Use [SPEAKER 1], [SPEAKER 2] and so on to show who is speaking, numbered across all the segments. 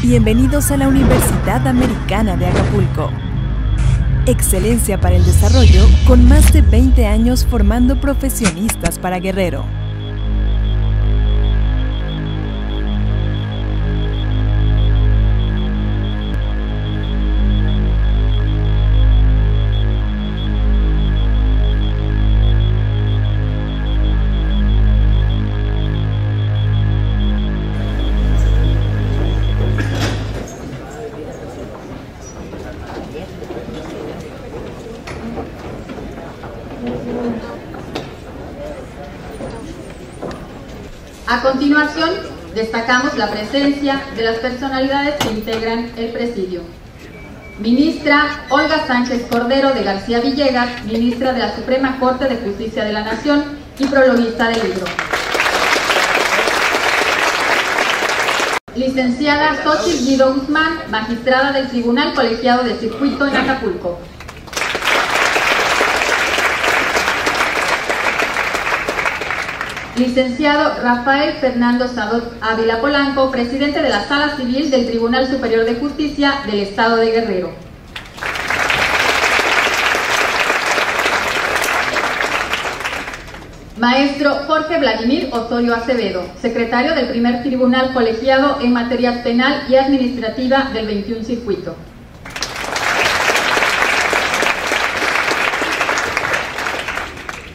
[SPEAKER 1] Bienvenidos a la Universidad Americana de Acapulco. Excelencia para el desarrollo con más de 20 años formando profesionistas para Guerrero.
[SPEAKER 2] A continuación, destacamos la presencia de las personalidades que integran el presidio. Ministra Olga Sánchez Cordero de García Villegas, ministra de la Suprema Corte de Justicia de la Nación y prologuista del libro. Licenciada Xochitl Guido Guzmán, magistrada del Tribunal Colegiado de Circuito en Acapulco. Licenciado Rafael Fernando Sadot Ávila Polanco, presidente de la Sala Civil del Tribunal Superior de Justicia del Estado de Guerrero. Maestro Jorge Vladimir Osorio Acevedo, secretario del primer Tribunal Colegiado en materia penal y administrativa del 21 Circuito.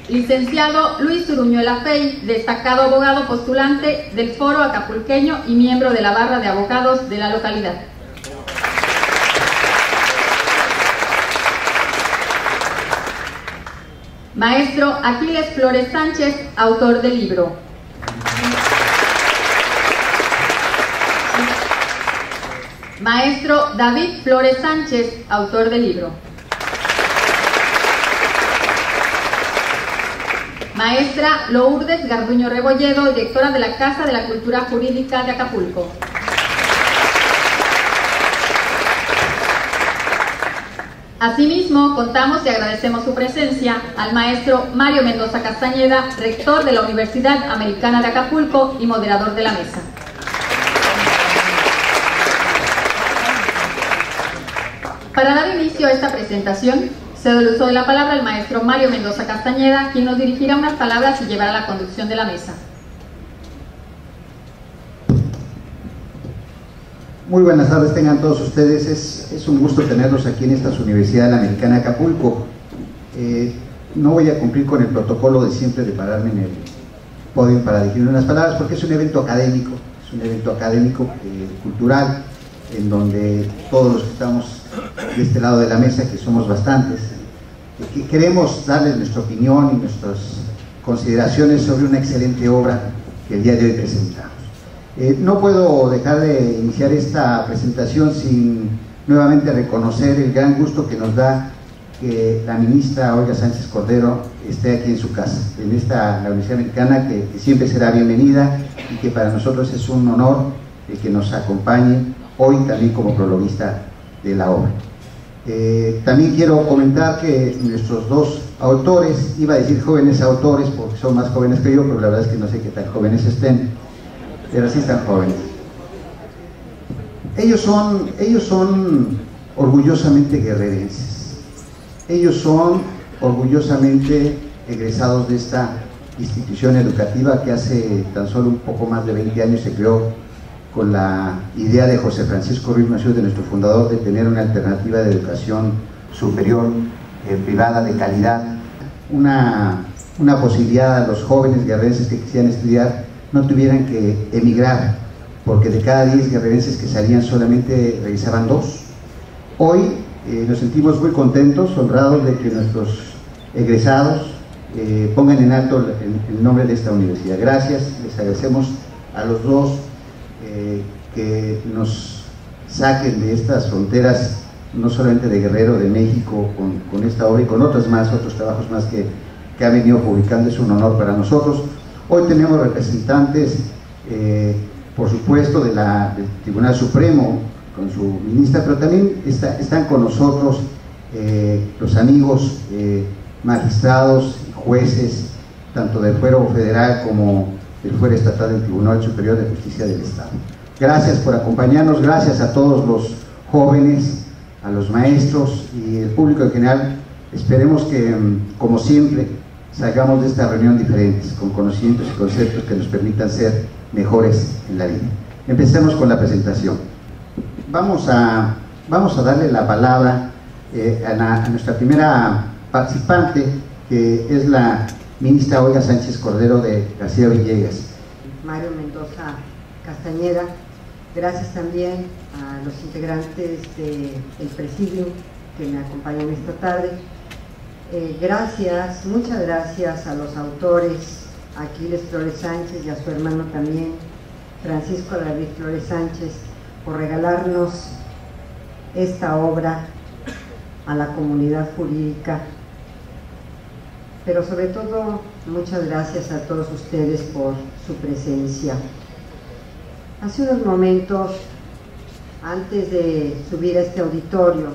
[SPEAKER 2] Licenciado Luis Uruñuela Fey, destacado abogado postulante del Foro Acapulqueño y miembro de la barra de abogados de la localidad. Maestro Aquiles Flores Sánchez, autor del libro. Maestro David Flores Sánchez, autor del libro. Maestra Lourdes Garduño Rebolledo, directora de la Casa de la Cultura Jurídica de Acapulco. Asimismo, contamos y agradecemos su presencia al maestro Mario Mendoza Castañeda, rector de la Universidad Americana de Acapulco y moderador de la mesa. Para dar inicio a esta presentación, cedo el uso de la palabra al maestro Mario Mendoza Castañeda, quien nos dirigirá unas palabras y llevará la conducción de la mesa.
[SPEAKER 3] Muy buenas tardes tengan todos ustedes, es un gusto tenerlos aquí en esta Universidad Americana de Acapulco. No voy a cumplir con el protocolo de siempre de pararme en el podio para dirigir unas palabras, porque es un evento académico, cultural, en donde todos los que estamos de este lado de la mesa, que somos bastantes, que queremos darles nuestra opinión y nuestras consideraciones sobre una excelente obra que el día de hoy presentamos. No puedo dejar de iniciar esta presentación sin nuevamente reconocer el gran gusto que nos da que la ministra Olga Sánchez Cordero esté aquí en su casa, en la Universidad Americana, que siempre será bienvenida y que para nosotros es un honor que nos acompañe hoy también como prologuista de la obra. También quiero comentar que nuestros dos autores, iba a decir jóvenes autores porque son más jóvenes que yo, pero la verdad es que no sé qué tan jóvenes estén, pero sí están jóvenes. Ellos son orgullosamente guerrerenses, ellos son orgullosamente egresados de esta institución educativa que hace tan solo un poco más de 20 años se creó con la idea de José Francisco Ruiz Massieu, de nuestro fundador, de tener una alternativa de educación superior, privada, de calidad, una posibilidad a los jóvenes guerrerenses que quisieran estudiar no tuvieran que emigrar, porque de cada 10 guerrerenses que salían solamente regresaban 2. Hoy nos sentimos muy contentos, honrados de que nuestros egresados pongan en alto el nombre de esta universidad. Gracias, les agradecemos a los dos que nos saquen de estas fronteras, no solamente de Guerrero, de México, con esta obra y con otros trabajos más que ha venido publicando. Es un honor para nosotros. Hoy tenemos representantes, por supuesto, del Tribunal Supremo, con su ministra, pero también están con nosotros los amigos magistrados y jueces, tanto del fuero federal como del fuero estatal del Tribunal Superior de Justicia del Estado. Gracias por acompañarnos, gracias a todos los jóvenes, a los maestros y el público en general. Esperemos que, como siempre, salgamos de esta reunión diferentes, con conocimientos y conceptos que nos permitan ser mejores en la vida. Empecemos con la presentación. Vamos a darle la palabra a nuestra primera participante, que es la ministra Olga Sánchez Cordero de García Villegas.
[SPEAKER 4] Mario Mendoza Castañeda, gracias también a los integrantes del Presidium que me acompañan esta tarde. Muchas gracias a los autores, a Aquiles Flores Sánchez y a su hermano también, Francisco David Flores Sánchez, por regalarnos esta obra a la comunidad jurídica. Pero sobre todo, muchas gracias a todos ustedes por su presencia. Hace unos momentos, antes de subir a este auditorio,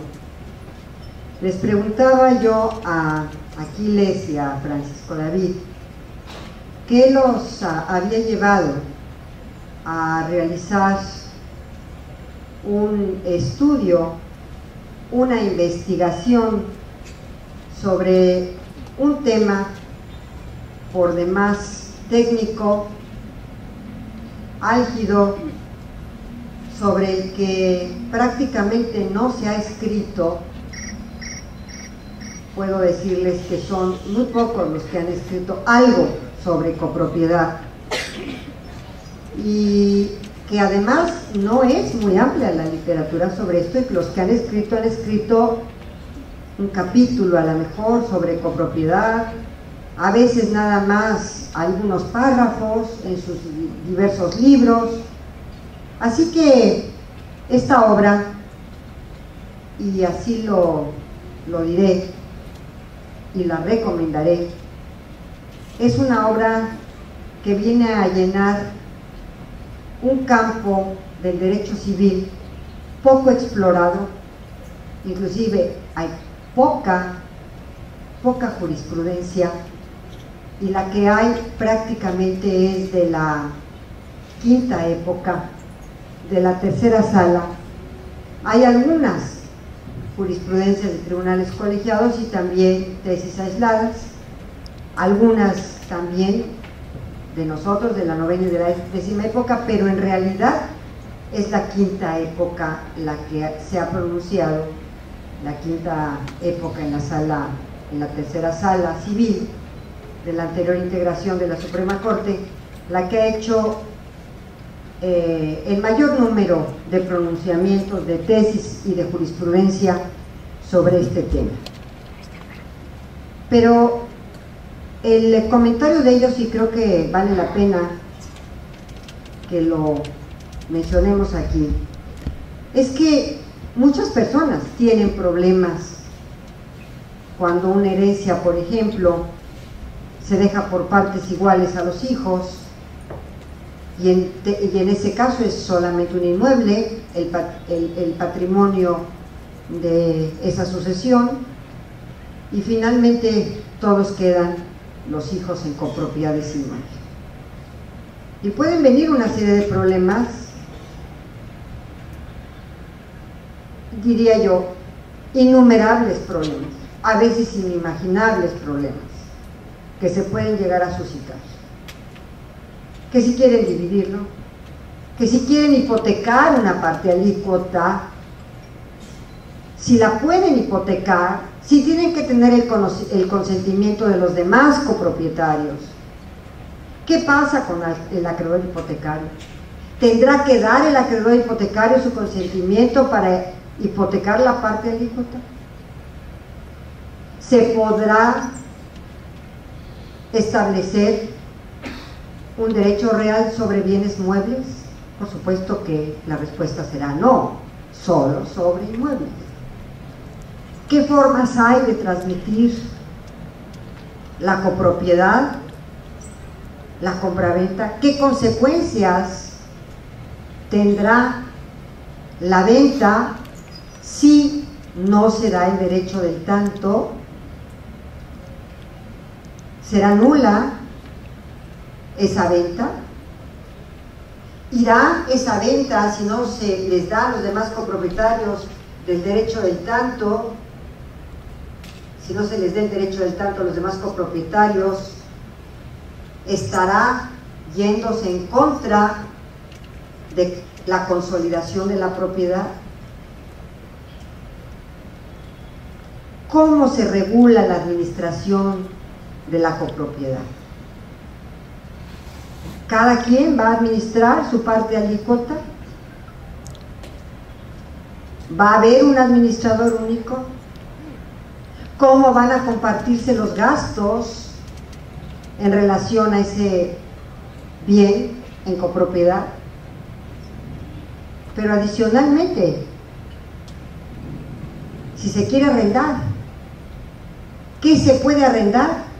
[SPEAKER 4] les preguntaba yo a Aquiles y a Francisco David qué los había llevado a realizar un estudio, una investigación sobre un tema por demás técnico, álgido, sobre el que prácticamente no se ha escrito. Puedo decirles que son muy pocos los que han escrito algo sobre copropiedad, y que además no es muy amplia la literatura sobre esto, y que los que han escrito un capítulo a lo mejor sobre copropiedad, a veces nada más algunos párrafos en sus diversos libros. Así que esta obra, y así lo diré y la recomendaré, es una obra que viene a llenar un campo del derecho civil poco explorado. Inclusive hay poca jurisprudencia, y la que hay prácticamente es de la quinta época, de la tercera sala. Hay algunas jurisprudencias de tribunales colegiados y también tesis aisladas, algunas también de nosotros, de la novena y de la décima época, pero en realidad es la quinta época la que se ha pronunciado, la quinta época en la tercera sala civil de la anterior integración de la Suprema Corte, la que ha hecho el mayor número de pronunciamientos, de tesis y de jurisprudencia sobre este tema. Pero el comentario de ellos, y creo que vale la pena que lo mencionemos aquí, es que muchas personas tienen problemas cuando una herencia, por ejemplo, se deja por partes iguales a los hijos, y en ese caso es solamente un inmueble, el patrimonio de esa sucesión, y finalmente todos quedan los hijos en copropiedades inmuebles. Y pueden venir una serie de problemas, diría yo, innumerables problemas, a veces inimaginables problemas, que se pueden llegar a suscitar. Que si quieren dividirlo, que si quieren hipotecar una parte alícuota, si la pueden hipotecar, si tienen que tener el consentimiento de los demás copropietarios. ¿Qué pasa con el acreedor hipotecario? ¿Tendrá que dar el acreedor hipotecario su consentimiento para hipotecar la parte alícuota? ¿Se podrá establecer un derecho real sobre bienes muebles? Por supuesto que la respuesta será no, solo sobre inmuebles. ¿Qué formas hay de transmitir la copropiedad, la compraventa? ¿Qué consecuencias tendrá la venta si no se da el derecho del tanto? ¿Será nula esa venta? irá esa venta si no se les da a los demás copropietarios del derecho del tanto, si no se les dé el derecho del tanto a los demás copropietarios, estará yéndose en contra de la consolidación de la propiedad. ¿Cómo se regula la administración de la copropiedad? ¿Cada quien va a administrar su parte alícuota? ¿Va a haber un administrador único? ¿Cómo van a compartirse los gastos en relación a ese bien en copropiedad? Pero adicionalmente, si se quiere arrendar, ¿qué se puede arrendar?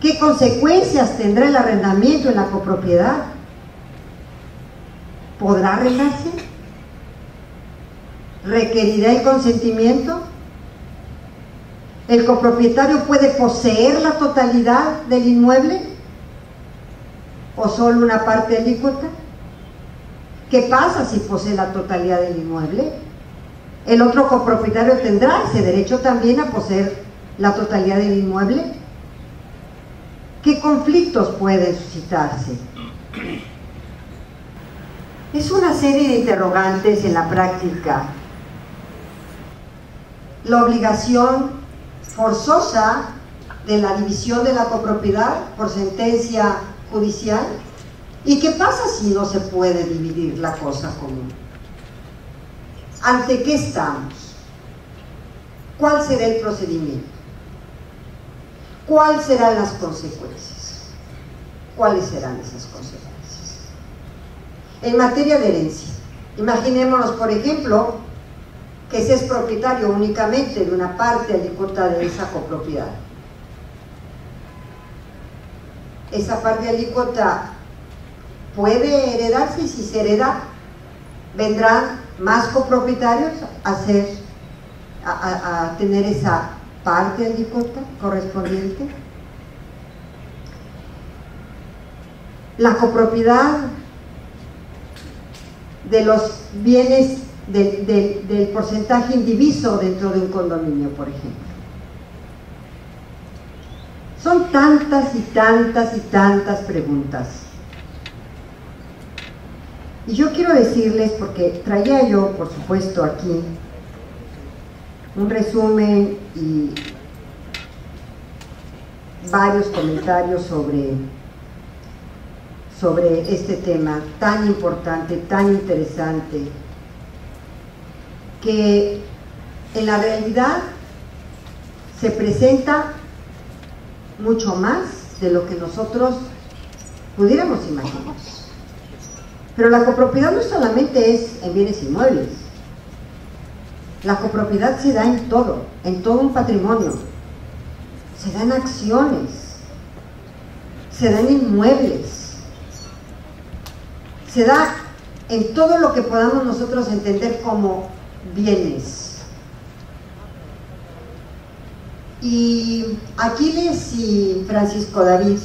[SPEAKER 4] ¿Qué consecuencias tendrá el arrendamiento en la copropiedad? ¿Podrá arrendarse? ¿Requerirá el consentimiento? ¿El copropietario puede poseer la totalidad del inmueble o solo una parte alícuota? ¿Qué pasa si posee la totalidad del inmueble? ¿El otro copropietario tendrá ese derecho también a poseer la totalidad del inmueble? ¿Qué conflictos pueden suscitarse? Es una serie de interrogantes en la práctica. La obligación forzosa de la división de la copropiedad por sentencia judicial. ¿Y qué pasa si no se puede dividir la cosa común? ¿Ante qué estamos? ¿Cuál será el procedimiento? ¿Cuáles serán las consecuencias? ¿Cuáles serán esas consecuencias? En materia de herencia, imaginémonos, por ejemplo, que se es propietario únicamente de una parte alícuota de esa copropiedad. Esa parte alícuota puede heredarse, y si se hereda, vendrán más copropietarios a tener esa parte alícuota correspondiente. La copropiedad de los bienes del porcentaje indiviso dentro de un condominio, por ejemplo. Son tantas y tantas y tantas preguntas. Y yo quiero decirles, porque traía yo, por supuesto, aquí un resumen y varios comentarios sobre este tema tan importante, tan interesante, que en la realidad se presenta mucho más de lo que nosotros pudiéramos imaginar. Pero la copropiedad no solamente es en bienes inmuebles. La copropiedad se da en todo un patrimonio. Se da en acciones, se da en inmuebles, se da en todo lo que podamos nosotros entender como bienes. Y Aquiles y Francisco David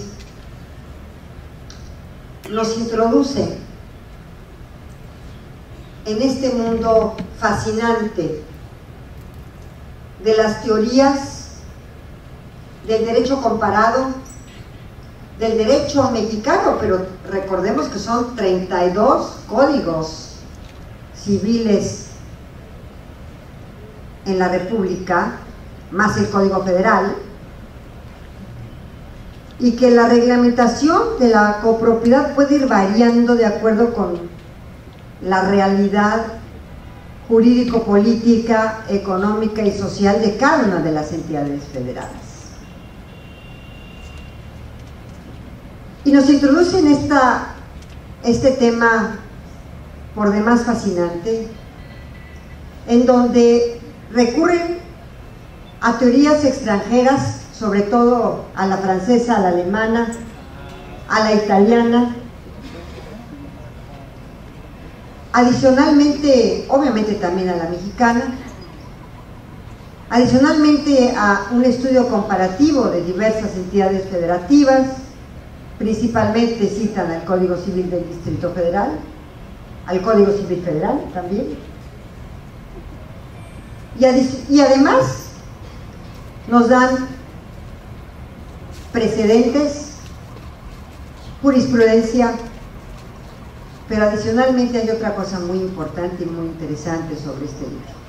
[SPEAKER 4] nos introducen en este mundo fascinante de las teorías del derecho comparado, del derecho mexicano, pero recordemos que son 32 códigos civiles en la República, más el Código Federal, y que la reglamentación de la copropiedad puede ir variando de acuerdo con la realidad jurídico-política, económica y social de cada una de las entidades federadas. Y nos introducen este tema por demás fascinante, en donde recurren a teorías extranjeras, sobre todo a la francesa, a la alemana, a la italiana, adicionalmente, obviamente también a la mexicana, adicionalmente a un estudio comparativo de diversas entidades federativas, principalmente citan al Código Civil del Distrito Federal, al Código Civil Federal también, y además nos dan precedentes, jurisprudencia, pero adicionalmente hay otra cosa muy importante y muy interesante sobre este libro.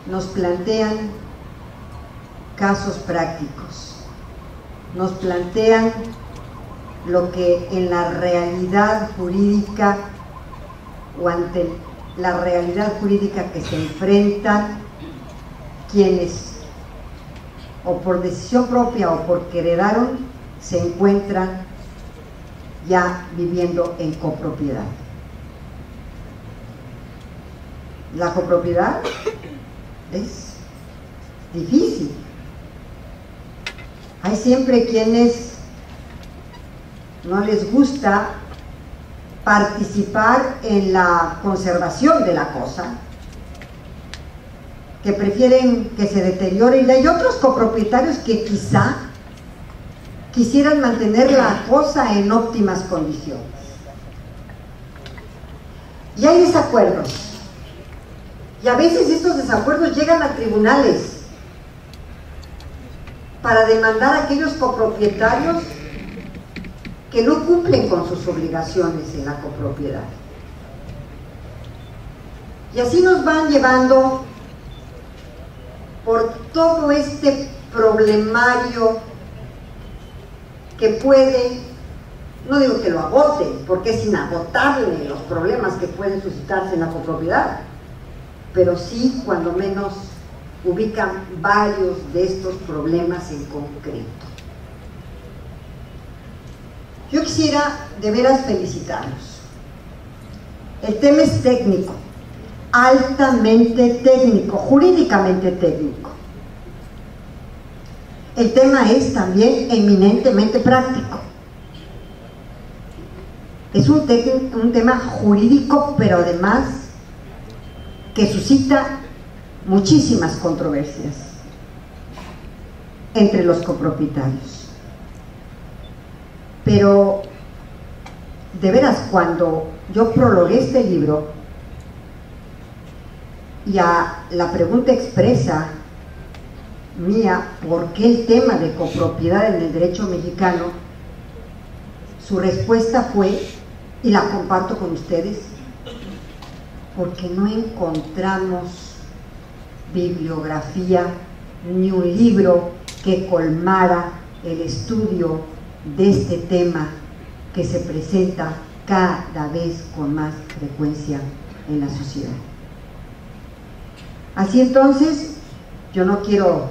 [SPEAKER 4] Nos plantean casos prácticos, nos plantean lo que en la realidad jurídica o ante la realidad jurídica que se enfrentan quienes o por decisión propia o porque heredaron se encuentran ya viviendo en copropiedad. La copropiedad es difícil. Hay siempre quienes no les gusta participar en la conservación de la cosa, que prefieren que se deteriore, y hay otros copropietarios que quizá quisieran mantener la cosa en óptimas condiciones. Y hay desacuerdos, y a veces estos desacuerdos llegan a tribunales para demandar a aquellos copropietarios que no cumplen con sus obligaciones en la copropiedad. Y así nos van llevando por todo este problemario que puede, no digo que lo agote, porque es inagotable los problemas que pueden suscitarse en la copropiedad, pero sí, cuando menos, ubican varios de estos problemas en concreto. Yo quisiera de veras felicitarlos. El tema es técnico, altamente técnico, jurídicamente técnico. El tema es también eminentemente práctico. Es un tema jurídico, pero además que suscita muchísimas controversias entre los copropietarios. Pero, de veras, cuando yo prologué este libro y a la pregunta expresa mía, ¿por qué el tema de copropiedad en el derecho mexicano?, su respuesta fue, y la comparto con ustedes, porque no encontramos bibliografía ni un libro que colmara el estudio de este tema que se presenta cada vez con más frecuencia en la sociedad. Así entonces, yo no quiero,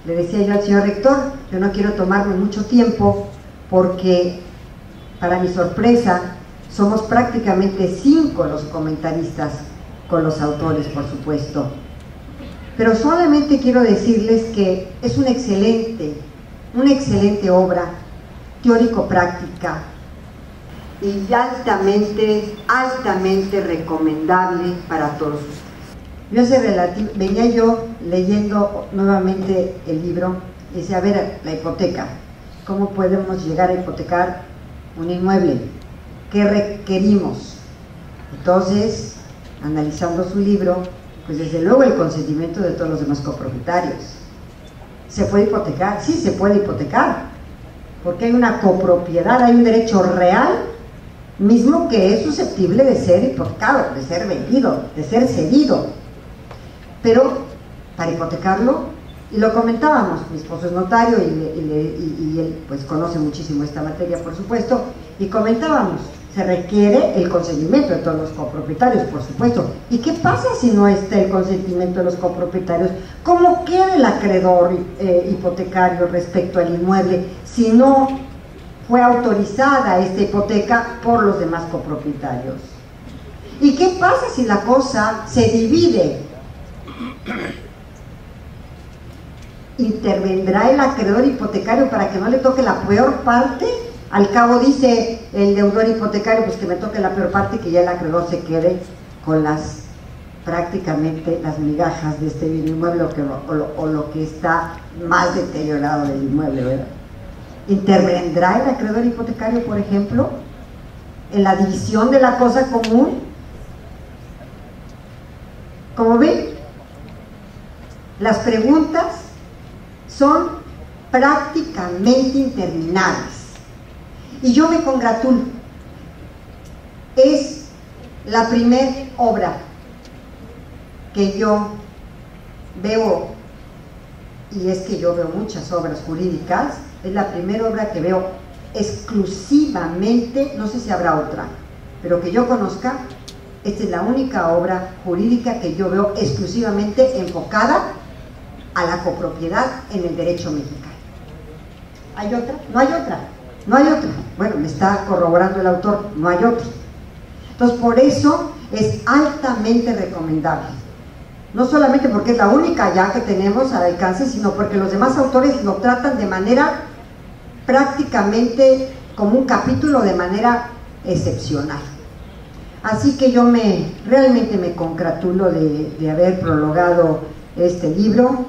[SPEAKER 4] le decía yo al señor rector, yo no quiero tomarme mucho tiempo, porque para mi sorpresa somos prácticamente 5 los comentaristas, con los autores por supuesto, pero solamente quiero decirles que es una excelente obra teórico-práctica y altamente recomendable para todos ustedes. Venía yo leyendo nuevamente el libro y decía, a ver, la hipoteca, ¿cómo podemos llegar a hipotecar un inmueble? ¿Qué requerimos? Entonces, analizando su libro, pues desde luego el consentimiento de todos los demás copropietarios. ¿Se puede hipotecar? Sí, se puede hipotecar, porque hay una copropiedad, hay un derecho real mismo que es susceptible de ser hipotecado, de ser vendido, de ser cedido. Pero para hipotecarlo, y lo comentábamos, mi esposo es notario y él pues conoce muchísimo esta materia, por supuesto, y comentábamos, se requiere el consentimiento de todos los copropietarios, por supuesto. ¿Y qué pasa si no está el consentimiento de los copropietarios? ¿Cómo queda el acreedor hipotecario respecto al inmueble si no fue autorizada esta hipoteca por los demás copropietarios? ¿Y qué pasa si la cosa se divide? ¿Intervendrá el acreedor hipotecario para que no le toque la peor parte? Al cabo dice el deudor hipotecario, pues que me toque la peor parte y que ya el acreedor se quede con las prácticamente las migajas de este bien inmueble o lo que está más deteriorado del inmueble, ¿verdad? ¿Intervendrá el acreedor hipotecario, por ejemplo, en la división de la cosa común? Como ven, las preguntas son prácticamente interminables y yo me congratulo. Es la primera obra que yo veo, y es que yo veo muchas obras jurídicas, es la primera obra que veo exclusivamente, no sé si habrá otra, pero que yo conozca, esta es la única obra jurídica que yo veo exclusivamente enfocada a la copropiedad en el derecho mexicano. ¿Hay otra? No hay otra, no hay otra. Bueno, me está corroborando el autor, no hay otra. Entonces, por eso es altamente recomendable. No solamente porque es la única ya que tenemos al alcance, sino porque los demás autores lo tratan de manera prácticamente como un capítulo, de manera excepcional. Así que yo realmente me congratulo de haber prologado este libro,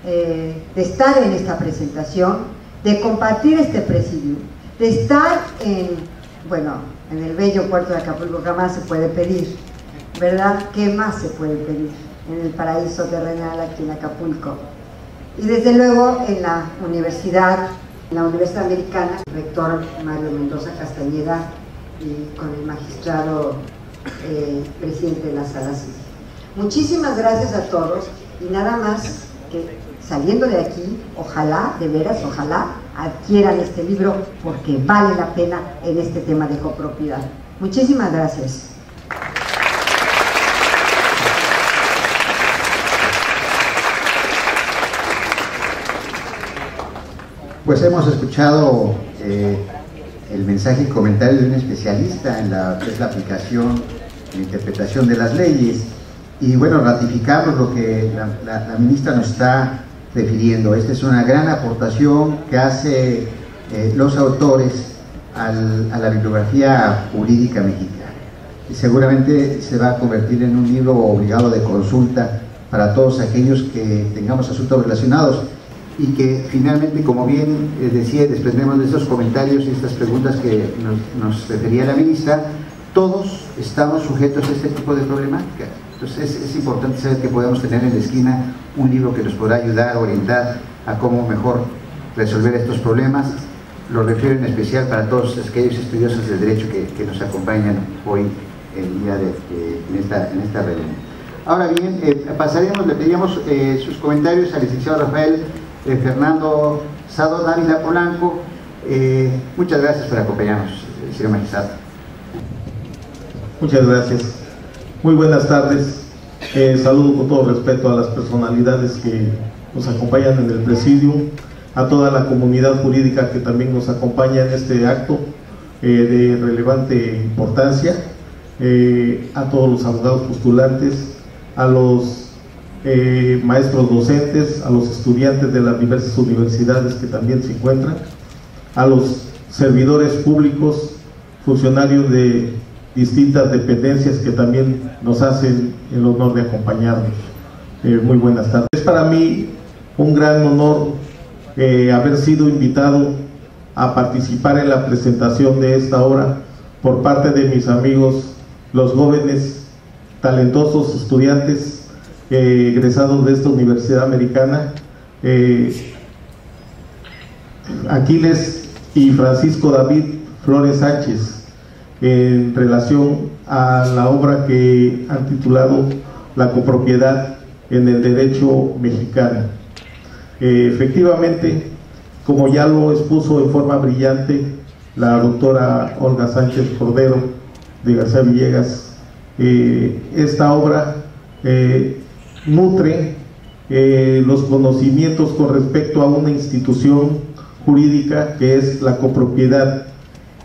[SPEAKER 4] de estar en esta presentación, de compartir este presidio, de estar en el bello puerto de Acapulco. ¿Qué más se puede pedir? ¿Verdad? ¿Qué más se puede pedir en el paraíso terrenal aquí en Acapulco? Y desde luego en la Universidad Americana, el rector Mario Mendoza Castañeda, y con el magistrado presidente de la Sala Civil. Muchísimas gracias a todos, y nada más que saliendo de aquí, ojalá, de veras, ojalá adquieran este libro, porque vale la pena en este tema de copropiedad. Muchísimas gracias.
[SPEAKER 3] Pues hemos escuchado el mensaje y comentario de un especialista en la aplicación e interpretación de las leyes, y bueno, ratificamos lo que la ministra nos está refiriendo. Esta es una gran aportación que hace los autores a la bibliografía jurídica mexicana, y seguramente se va a convertir en un libro obligado de consulta para todos aquellos que tengamos asuntos relacionados, y que finalmente, como bien decía, desprendemos de estos comentarios y estas preguntas que nos refería la ministra, todos estamos sujetos a este tipo de problemática. Entonces es importante saber que podemos tener en la esquina un libro que nos podrá ayudar, orientar a cómo mejor resolver estos problemas. Lo refiero en especial para todos aquellos estudiosos del derecho que nos acompañan hoy el día en esta reunión. Ahora bien, pasaremos, le pedíamos sus comentarios al licenciado Rafael Fernando Sado Dávila Polanco. Muchas gracias por acompañarnos, señor magistrado.
[SPEAKER 5] Muchas gracias. Muy buenas tardes. Saludo con todo respeto a las personalidades que nos acompañan en el presidio, a toda la comunidad jurídica que también nos acompaña en este acto de relevante importancia, a todos los abogados postulantes, a los maestros docentes, a los estudiantes de las diversas universidades que también se encuentran, a los servidores públicos, funcionarios de distintas dependencias que también nos hacen el honor de acompañarnos. Muy buenas tardes. Es para mí un gran honor haber sido invitado a participar en la presentación de esta obra por parte de mis amigos, los jóvenes talentosos estudiantes egresados de esta Universidad Americana, Aquiles y Francisco David Flores Sánchez, en relación a la obra que han titulado La copropiedad en el derecho mexicano. Efectivamente, como ya lo expuso en forma brillante la doctora Olga Sánchez Cordero de García Villegas, esta obra nutre los conocimientos con respecto a una institución jurídica que es la copropiedad,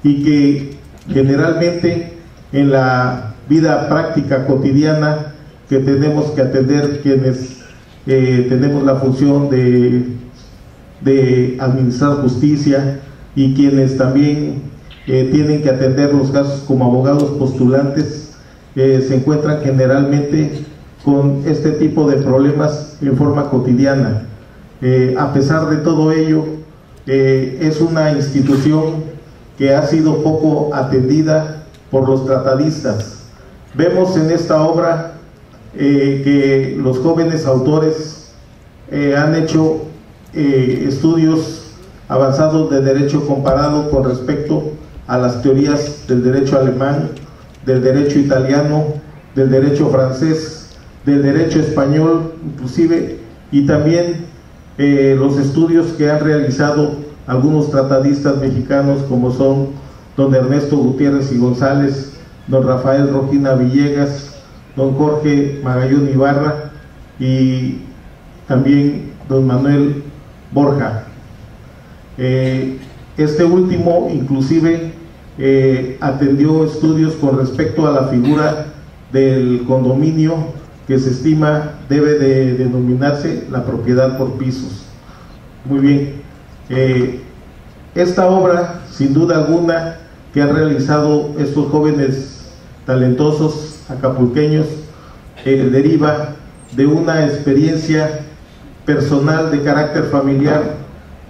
[SPEAKER 5] y que generalmente en la vida práctica cotidiana que tenemos que atender quienes tenemos la función de administrar justicia, y quienes también tienen que atender los casos como abogados postulantes, se encuentran generalmente con este tipo de problemas en forma cotidiana. A pesar de todo ello, es una institución que ha sido poco atendida por los tratadistas. Vemos en esta obra que los jóvenes autores han hecho estudios avanzados de derecho comparado con respecto a las teorías del derecho alemán, del derecho italiano, del derecho francés, del derecho español inclusive, y también los estudios que han realizado algunos tratadistas mexicanos como son don Ernesto Gutiérrez y González, don Rafael Rojina Villegas, don Jorge Magallón Ibarra y también don Manuel Borja. Este último inclusive atendió estudios con respecto a la figura del condominio, que se estima debe de denominarse la propiedad por pisos. Muy bien, esta obra sin duda alguna que han realizado estos jóvenes talentosos acapulqueños deriva de una experiencia personal de carácter familiar,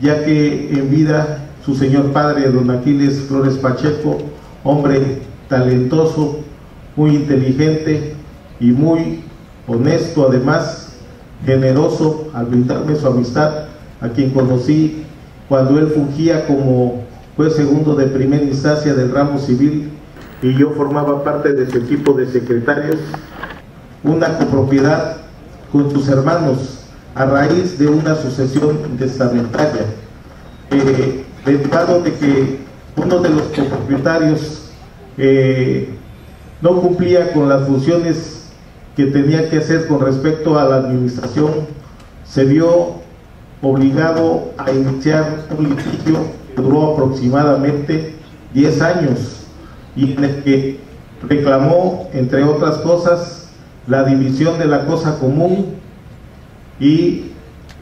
[SPEAKER 5] ya que en vida su señor padre, don Aquiles Flores Pacheco, hombre talentoso, muy inteligente y muy honesto, además generoso al brindarme su amistad, a quien conocí cuando él fungía como juez segundo de primera instancia del ramo civil y yo formaba parte de su equipo de secretarios, una copropiedad con sus hermanos a raíz de una sucesión testamentaria, derivado de que uno de los copropietarios no cumplía con las funciones que tenía que hacer con respecto a la administración, se vio obligado a iniciar un litigio que duró aproximadamente 10 años y en el que reclamó, entre otras cosas, la división de la cosa común y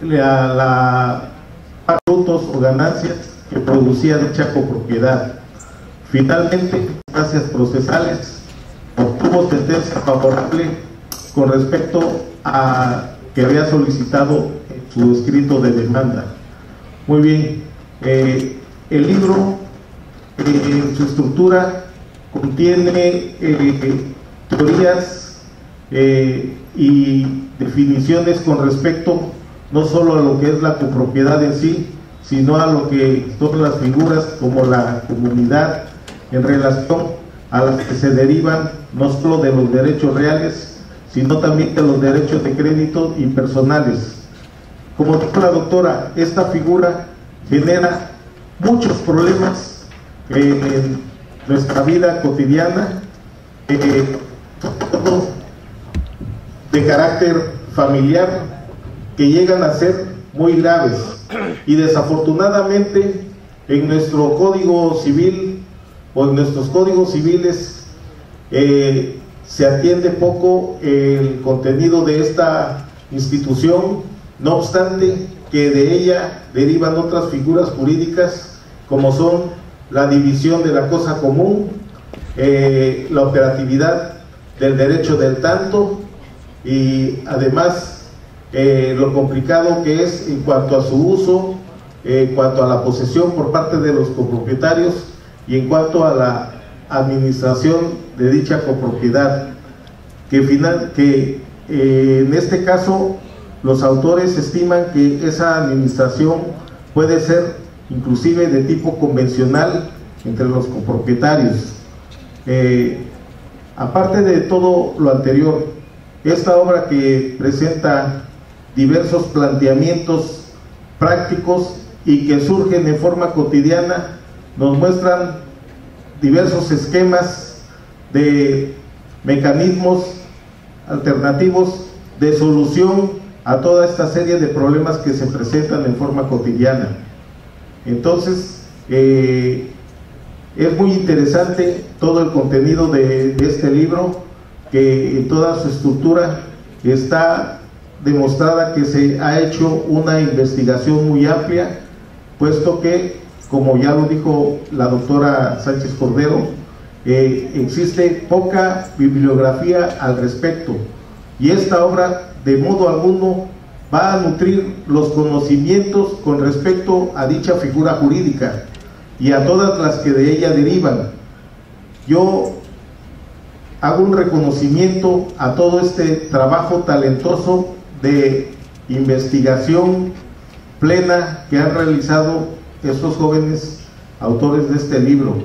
[SPEAKER 5] la frutos o ganancias que producía dicha copropiedad. Finalmente, gracias procesales, obtuvo sentencia favorable con respecto a que había solicitado su escrito de demanda. Muy bien, el libro en su estructura contiene teorías y definiciones con respecto no solo a lo que es la copropiedad en sí, sino a lo que son las figuras como la comunidad en relación a las que se derivan no solo de los derechos reales, sino también de los derechos de crédito y personales. Como dijo la doctora, esta figura genera muchos problemas en nuestra vida cotidiana, todo de carácter familiar, que llegan a ser muy graves, y desafortunadamente en nuestro código civil o en nuestros códigos civiles se atiende poco el contenido de esta institución, no obstante que de ella derivan otras figuras jurídicas como son la división de la cosa común, la operatividad del derecho del tanto y además lo complicado que es en cuanto a su uso, en cuanto a la posesión por parte de los copropietarios y en cuanto a la administración de dicha copropiedad, que en este caso los autores estiman que esa administración puede ser inclusive de tipo convencional entre los copropietarios. Aparte de todo lo anterior, esta obra que presenta diversos planteamientos prácticos y que surgen en forma cotidiana, nos muestran diversos esquemas de mecanismos alternativos de solución a toda esta serie de problemas que se presentan en forma cotidiana. Entonces, es muy interesante todo el contenido de este libro, que en toda su estructura está demostrada que se ha hecho una investigación muy amplia, puesto que, como ya lo dijo la doctora Sánchez Cordero, existe poca bibliografía al respecto. y esta obra de modo alguno va a nutrir los conocimientos con respecto a dicha figura jurídica y a todas las que de ella derivan. Yo hago un reconocimiento a todo este trabajo talentoso de investigación plena que han realizado estos jóvenes autores de este libro,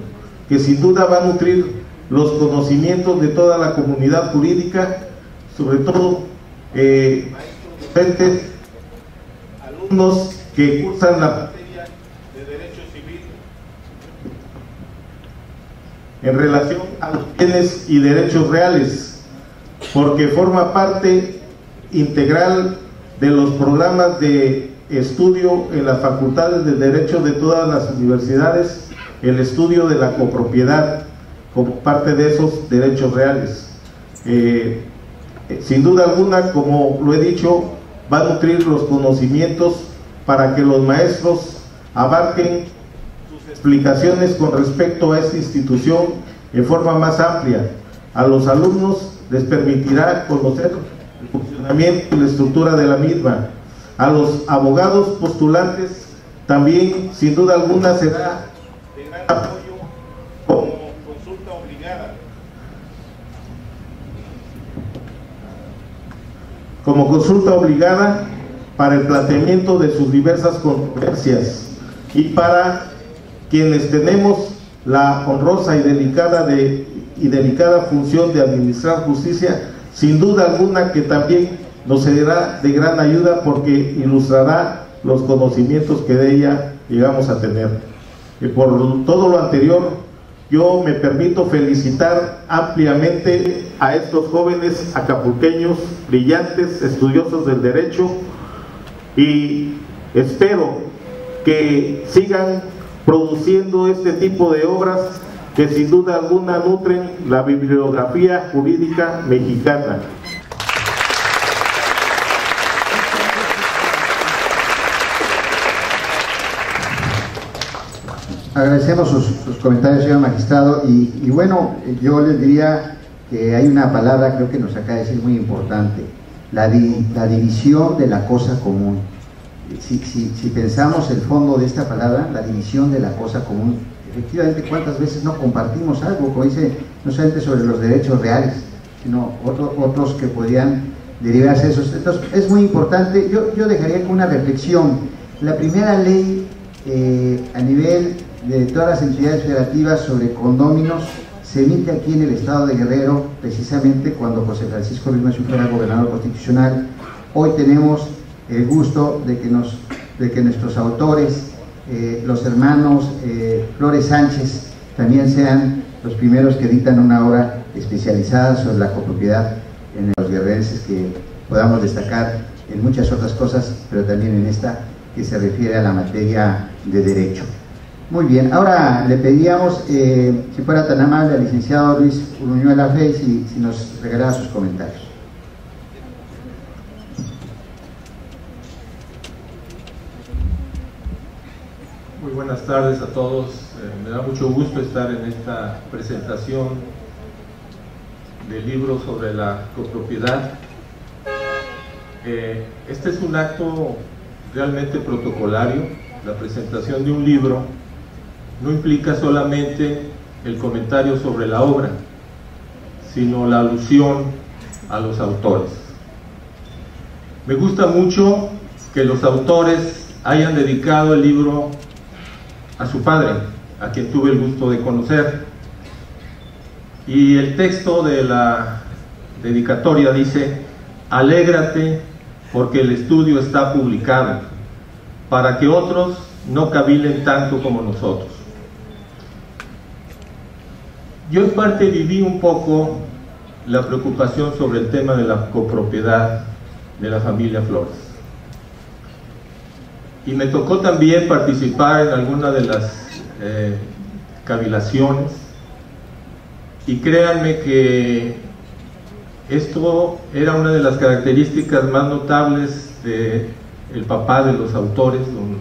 [SPEAKER 5] que sin duda va a nutrir los conocimientos de toda la comunidad jurídica, sobre todo docentes, alumnos que cursan la materia de Derecho Civil en relación a los bienes y derechos reales, porque forma parte integral de los programas de estudio en las facultades de Derecho de todas las universidades, el estudio de la copropiedad como parte de esos derechos reales. Sin duda alguna, como lo he dicho, va a nutrir los conocimientos para que los maestros abarquen sus explicaciones con respecto a esta institución en forma más amplia. A los alumnos les permitirá conocer el funcionamiento y la estructura de la misma. A los abogados postulantes también, sin duda alguna, será de gran apoyo como consulta obligada. Como consulta obligada para el planteamiento de sus diversas controversias y para quienes tenemos la honrosa y delicada función de administrar justicia, sin duda alguna que también nos será de gran ayuda porque ilustrará los conocimientos que de ella llegamos a tener. Y por todo lo anterior, yo me permito felicitar ampliamente a estos jóvenes acapulqueños brillantes, estudiosos del derecho, y espero que sigan produciendo este tipo de obras que sin duda alguna nutren la bibliografía jurídica mexicana.
[SPEAKER 3] Agradecemos sus comentarios, señor magistrado, y bueno, yo les diría que hay una palabra, creo que nos acaba de decir, muy importante, la división de la cosa común. Si pensamos el fondo de esta palabra, la división de la cosa común, efectivamente, ¿cuántas veces no compartimos algo? Como dice, no solamente sobre los derechos reales, sino otros que podrían derivarse de esos. Entonces, es muy importante. Yo dejaría con una reflexión. La primera ley a nivel de todas las entidades federativas sobre condóminos se emite aquí en el estado de Guerrero, precisamente cuando José Francisco Luis Massieu fuera gobernador constitucional. Hoy tenemos el gusto de que nuestros autores, los hermanos Flores Sánchez, también sean los primeros que editan una obra especializada sobre la copropiedad en los guerrerenses, que podamos destacar en muchas otras cosas, pero también en esta que se refiere a la materia de derecho. Muy bien, ahora le pedíamos, si fuera tan amable, al licenciado Luis Uruñuela Fey, si nos regalara sus comentarios.
[SPEAKER 6] Muy buenas tardes a todos. Me da mucho gusto estar en esta presentación del libro sobre la copropiedad. Este es un acto realmente protocolario. La presentación de un libro no implica solamente el comentario sobre la obra, sino la alusión a los autores. Me gusta mucho que los autores hayan dedicado el libro a su padre, a quien tuve el gusto de conocer. Y el texto de la dedicatoria dice: alégrate porque el estudio está publicado, para que otros no cavilen tanto como nosotros. Yo en parte viví un poco la preocupación sobre el tema de la copropiedad de la familia Flores. Y me tocó también participar en alguna de las cavilaciones, y créanme que esto era una de las características más notables del papá de los autores, don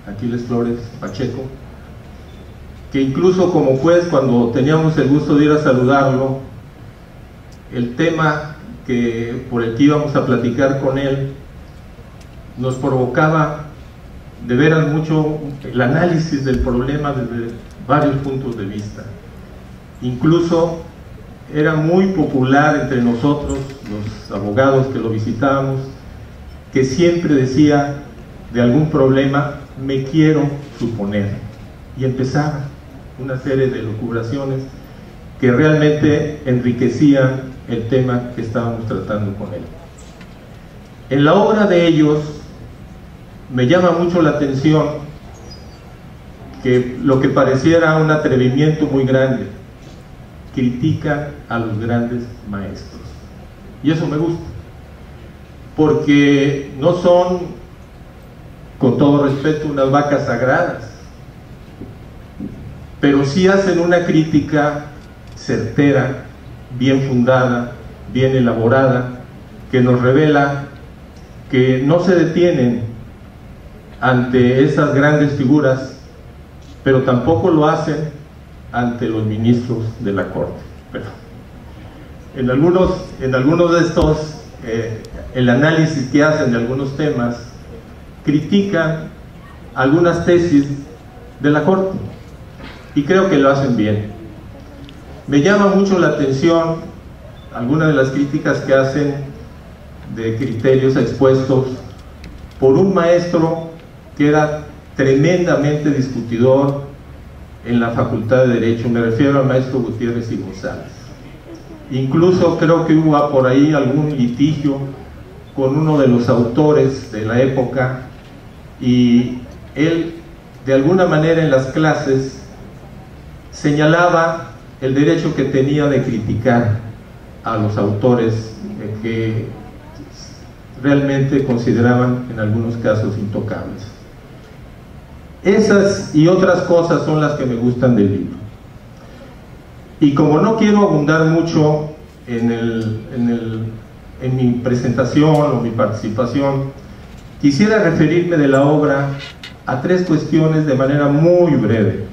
[SPEAKER 6] Aquiles Flores Pacheco, que incluso como juez, cuando teníamos el gusto de ir a saludarlo, el tema por el que íbamos a platicar con él nos provocaba de veras mucho el análisis del problema desde varios puntos de vista. Incluso era muy popular entre nosotros, los abogados que lo visitábamos, que siempre decía de algún problema, me quiero suponer, y empezaba una serie de elucubraciones que realmente enriquecían el tema que estábamos tratando con él. En la obra de ellos me llama mucho la atención que lo que pareciera un atrevimiento muy grande, critican a los grandes maestros, y eso me gusta, porque no son, con todo respeto, unas vacas sagradas, pero sí hacen una crítica certera, bien fundada, bien elaborada, que nos revela que no se detienen ante esas grandes figuras, pero tampoco lo hacen ante los ministros de la Corte. Pero en algunos de estos, el análisis que hacen de algunos temas, critican algunas tesis de la Corte, y creo que lo hacen bien. Me llama mucho la atención algunas de las críticas que hacen de criterios expuestos por un maestro que era tremendamente discutidor en la Facultad de Derecho. Me refiero al maestro Gutiérrez y González. Incluso creo que hubo por ahí algún litigio con uno de los autores de la época, y él de alguna manera en las clases señalaba el derecho que tenía de criticar a los autores que realmente consideraban en algunos casos intocables. Esas y otras cosas son las que me gustan del libro. Y como no quiero abundar mucho en mi presentación o mi participación, quisiera referirme de la obra a tres cuestiones de manera muy breve.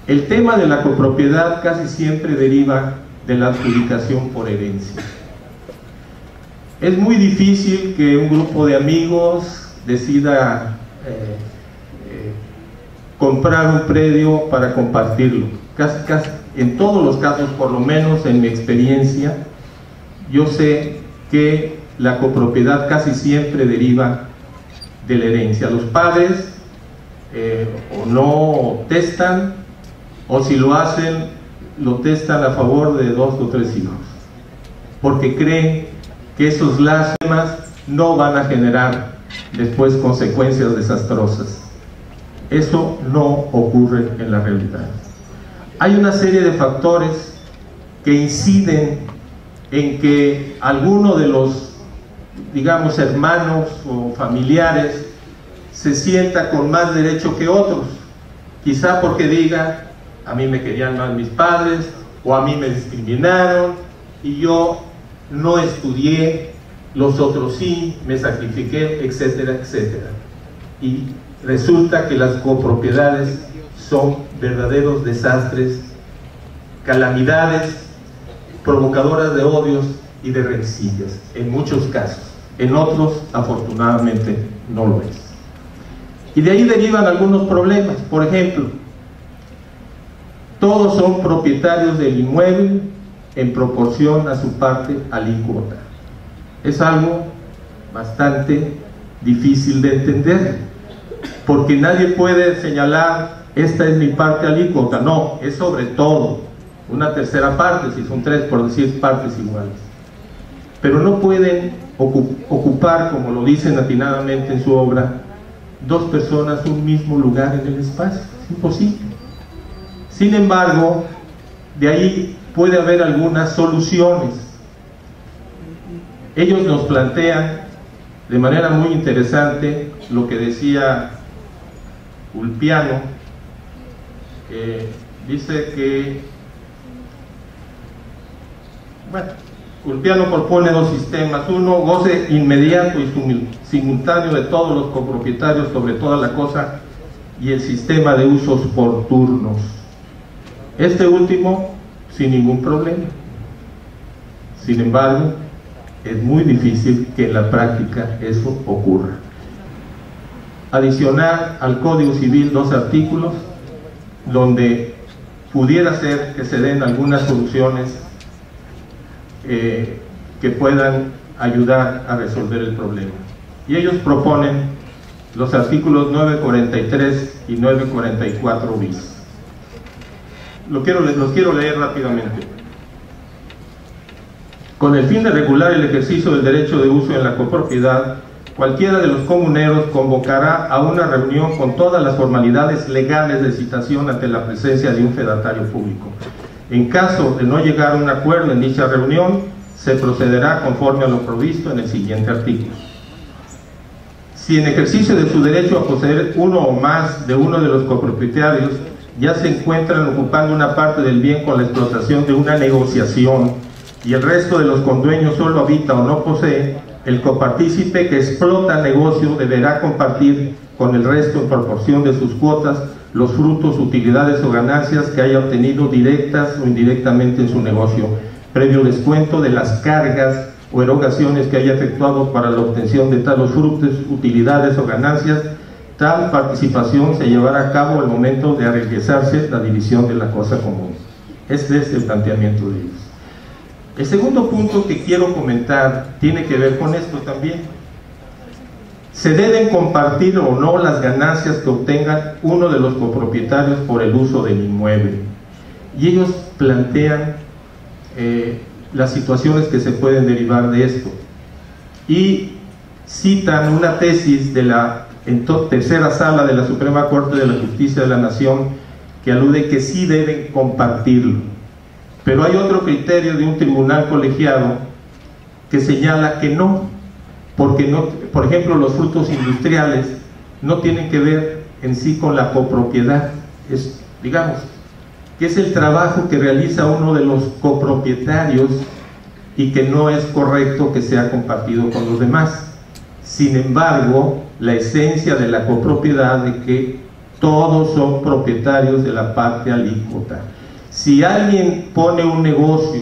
[SPEAKER 6] El tema de la copropiedad casi siempre deriva de la adjudicación por herencia. Es muy difícil que un grupo de amigos decida comprar un predio para compartirlo. Casi, en todos los casos, por lo menos en mi experiencia, yo sé que la copropiedad casi siempre deriva de la herencia. Los padres o no testan, o si lo hacen, lo testan a favor de 2 o 3 hijos, porque creen que esos lazos no van a generar después consecuencias desastrosas. Eso no ocurre en la realidad. Hay una serie de factores que inciden en que alguno de los, digamos, hermanos o familiares se sienta con más derecho que otros, quizá porque diga, a mí me querían más mis padres, o a mí me discriminaron y yo no estudié, los otros sí, me sacrifiqué, etcétera, etcétera. Y resulta que las copropiedades son verdaderos desastres, calamidades provocadoras de odios y de rencillas, en muchos casos. En otros, afortunadamente, no lo es. Y de ahí derivan algunos problemas. Por ejemplo, todos son propietarios del inmueble en proporción a su parte alícuota. Es algo bastante difícil de entender, porque nadie puede señalar, esta es mi parte alícuota. No, es sobre todo una tercera parte, si son 3, por decir partes iguales. Pero no pueden ocupar, como lo dicen atinadamente en su obra, 2 personas un mismo lugar en el espacio. Es imposible. Sin embargo, de ahí puede haber algunas soluciones. Ellos nos plantean de manera muy interesante lo que decía Ulpiano. Dice que, bueno, Ulpiano propone 2 sistemas: uno, goce inmediato y simultáneo de todos los copropietarios sobre toda la cosa, y el sistema de usos por turnos. Este último, sin ningún problema. Sin embargo, es muy difícil que en la práctica eso ocurra. Adicionar al Código Civil 2 artículos donde pudiera ser que se den algunas soluciones que puedan ayudar a resolver el problema. Y ellos proponen los artículos 943 y 944 bis. Los quiero leer rápidamente. Con el fin de regular el ejercicio del derecho de uso en la copropiedad, cualquiera de los comuneros convocará a una reunión con todas las formalidades legales de citación ante la presencia de un fedatario público. En caso de no llegar a un acuerdo en dicha reunión, se procederá conforme a lo provisto en el siguiente artículo. Si en ejercicio de su derecho a poseer uno o más de uno de los copropietarios ya se encuentran ocupando una parte del bien con la explotación de una negociación y el resto de los condueños solo habita o no posee, el copartícipe que explota el negocio deberá compartir con el resto en proporción de sus cuotas los frutos, utilidades o ganancias que haya obtenido directas o indirectamente en su negocio, previo descuento de las cargas o erogaciones que haya efectuado para la obtención de tales frutos, utilidades o ganancias. Tal participación se llevará a cabo al momento de realizarse la división de la cosa común. Este es el planteamiento de ellos. El segundo punto que quiero comentar tiene que ver con esto también. ¿Se deben compartir o no las ganancias que obtengan uno de los copropietarios por el uso del inmueble? Y ellos plantean las situaciones que se pueden derivar de esto. Y citan una tesis de la tercera sala de la Suprema Corte de la Justicia de la Nación que alude que sí deben compartirlo. Pero hay otro criterio de un tribunal colegiado que señala que no, porque no, por ejemplo, los frutos industriales no tienen que ver en sí con la copropiedad, es, digamos, que es el trabajo que realiza uno de los copropietarios y que no es correcto que sea compartido con los demás. Sin embargo, la esencia de la copropiedad de que todos son propietarios de la parte alícuota. Si alguien pone un negocio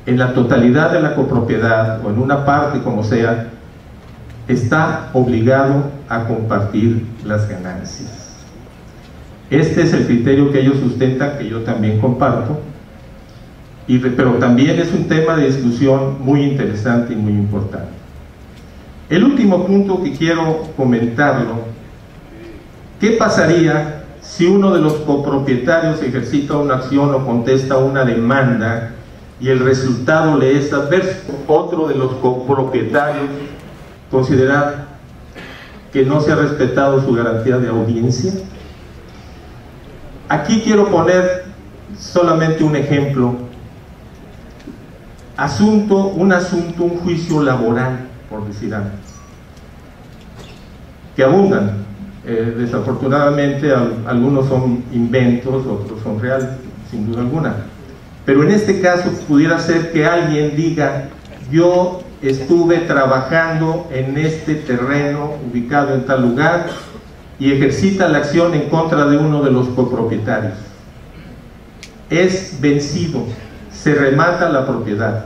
[SPEAKER 6] en la totalidad de la copropiedad o en una parte como sea, está obligado a compartir las ganancias. Este es el criterio que ellos sustentan, que yo también comparto, pero también es un tema de discusión muy interesante y muy importante. El último punto que quiero comentarlo: ¿qué pasaría si uno de los copropietarios ejercita una acción o contesta una demanda y el resultado le es adverso? Otro de los copropietarios considera que no se ha respetado su garantía de audiencia. Aquí quiero poner solamente un ejemplo. Un juicio laboral, por decir algo, que abundan. Desafortunadamente algunos son inventos, otros son reales, sin duda alguna. Pero en este caso pudiera ser que alguien diga: yo estuve trabajando en este terreno ubicado en tal lugar, y ejercita la acción en contra de uno de los copropietarios. Es vencido, se remata la propiedad.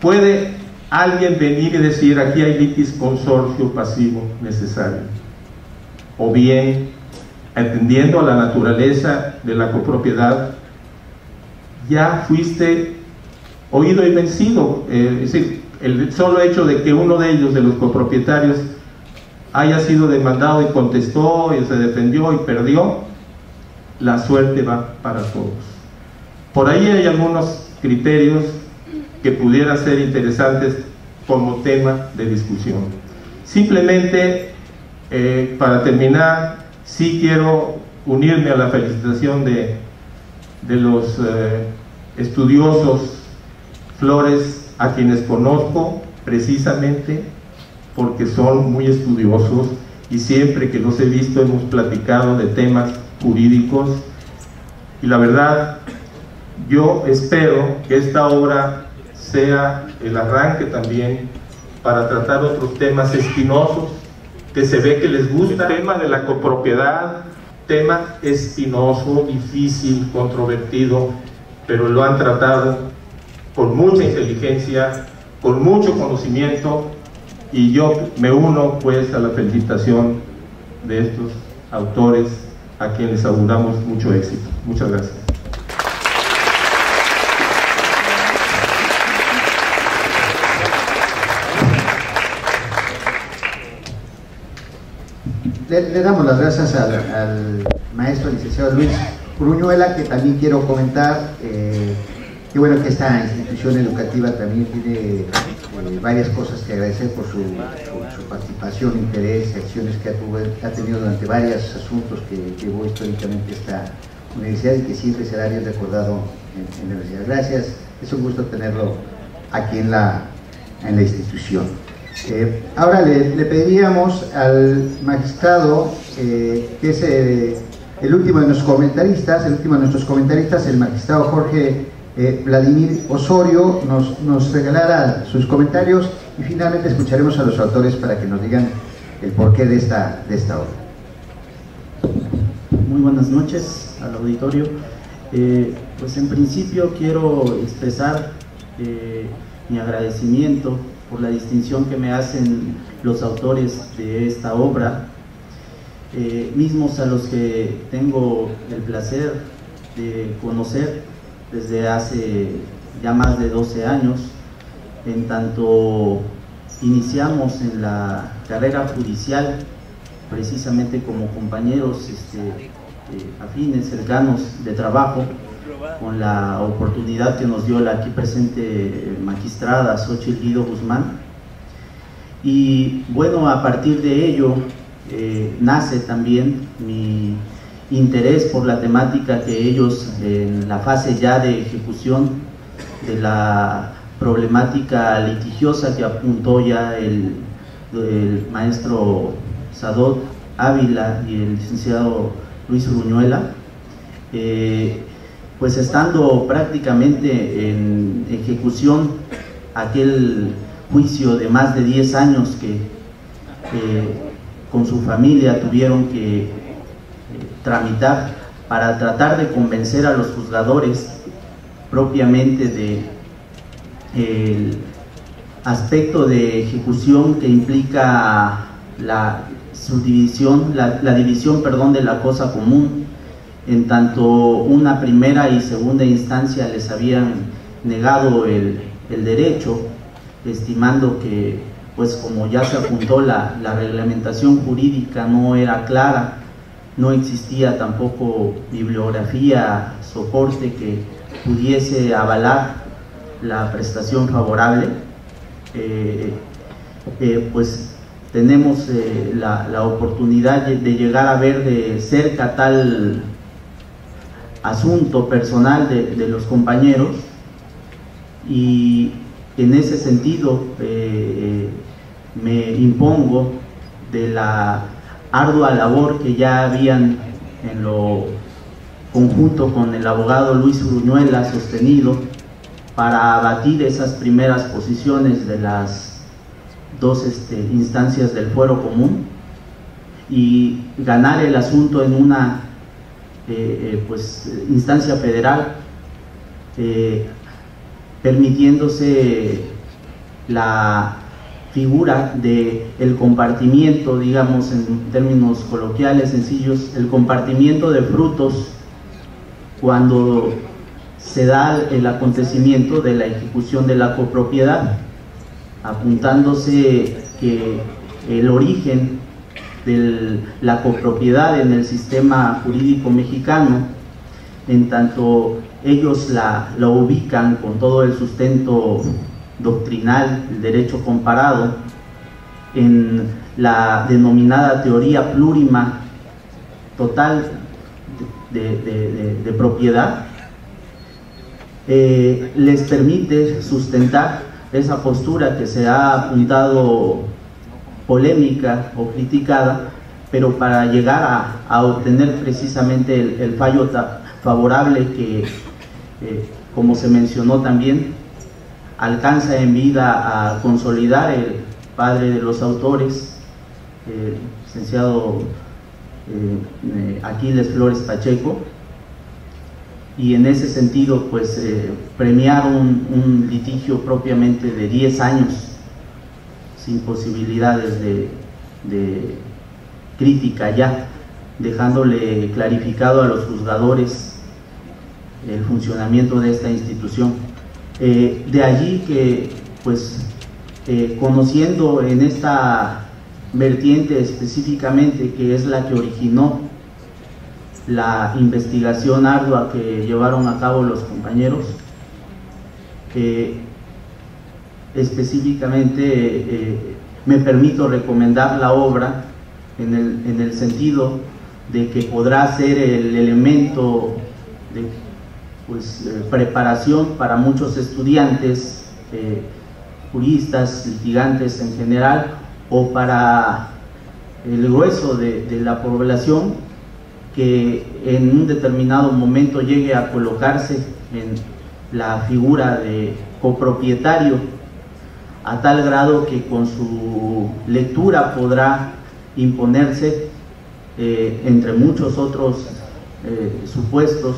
[SPEAKER 6] ¿Puede alguien venir y decir: aquí hay litis consorcio pasivo necesario? O bien, atendiendo a la naturaleza de la copropiedad, ya fuiste oído y vencido. Es decir, el solo hecho de que uno de ellos, de los copropietarios, haya sido demandado y contestó y se defendió y perdió, la suerte va para todos. Por ahí hay algunos criterios que pudieran ser interesantes como tema de discusión. Simplemente, para terminar, sí quiero unirme a la felicitación de los estudiosos Flores, a quienes conozco precisamente porque son muy estudiosos, y siempre que los he visto hemos platicado de temas jurídicos, y la verdad, yo espero que esta obra sea el arranque también para tratar otros temas espinosos que se ve que les gusta. El tema de la copropiedad, tema espinoso, difícil, controvertido, pero lo han tratado con mucha inteligencia, con mucho conocimiento, y yo me uno pues a la felicitación de estos autores a quienes auguramos mucho éxito. Muchas gracias.
[SPEAKER 3] Le damos las gracias al maestro licenciado Luis Uruñuela, que también quiero comentar que bueno que esta institución educativa también tiene varias cosas que agradecer por su participación, interés y acciones que ha tenido durante varios asuntos que llevó históricamente esta universidad y que siempre será bien recordado en la universidad. Gracias, es un gusto tenerlo aquí en la institución. Ahora le pediríamos al magistrado, que es el último de nuestros comentaristas, el magistrado Jorge Vladimir Osorio, nos regalara sus comentarios, y finalmente escucharemos a los autores para que nos digan el porqué de esta obra.
[SPEAKER 7] Muy buenas noches al auditorio. Pues en principio quiero expresar mi agradecimiento por la distinción que me hacen los autores de esta obra, mismos a los que tengo el placer de conocer desde hace ya más de 12 años, en tanto iniciamos en la carrera judicial precisamente como compañeros afines, cercanos de trabajo, con la oportunidad que nos dio la aquí presente magistrada Xochitl Guido Guzmán. Y bueno, a partir de ello nace también mi interés por la temática que ellos, en la fase ya de ejecución de la problemática litigiosa que apuntó ya el maestro Sadot Ávila y el licenciado Luis Uruñuela, pues estando prácticamente en ejecución aquel juicio de más de 10 años que con su familia tuvieron que tramitar para tratar de convencer a los juzgadores propiamente de el aspecto de ejecución que implica la subdivisión, la división, perdón, de la cosa común, en tanto una primera y segunda instancia les habían negado el derecho, estimando que, pues como ya se apuntó, la reglamentación jurídica no era clara, no existía tampoco bibliografía, soporte que pudiese avalar la prestación favorable. Pues tenemos la oportunidad de llegar a ver de cerca tal asunto personal de los compañeros, y en ese sentido me impongo de la ardua labor que ya habían en lo conjunto con el abogado Luis Uruñuela sostenido para abatir esas primeras posiciones de las dos instancias del fuero común y ganar el asunto en una instancia federal, permitiéndose la figura del compartimiento, digamos en términos coloquiales sencillos, el compartimiento de frutos cuando se da el acontecimiento de la ejecución de la copropiedad, apuntándose que el origen de la copropiedad en el sistema jurídico mexicano, en tanto ellos la ubican con todo el sustento doctrinal, el derecho comparado, en la denominada teoría plurima total de propiedad, les permite sustentar esa postura que se ha apuntado polémica o criticada, pero para llegar a obtener precisamente el fallo favorable que, como se mencionó también, alcanza en vida a consolidar el padre de los autores, el licenciado Aquiles Flores Pacheco, y en ese sentido pues premiaron un litigio propiamente de 10 años sin posibilidades de crítica ya, dejándole clarificado a los juzgadores el funcionamiento de esta institución. De allí que pues conociendo en esta vertiente específicamente, que es la que originó la investigación ardua que llevaron a cabo los compañeros, específicamente me permito recomendar la obra en el sentido de que podrá ser el elemento de preparación para muchos estudiantes, juristas, litigantes en general, o para el grueso de la población que en un determinado momento llegue a colocarse en la figura de copropietario, a tal grado que con su lectura podrá imponerse, entre muchos otros supuestos,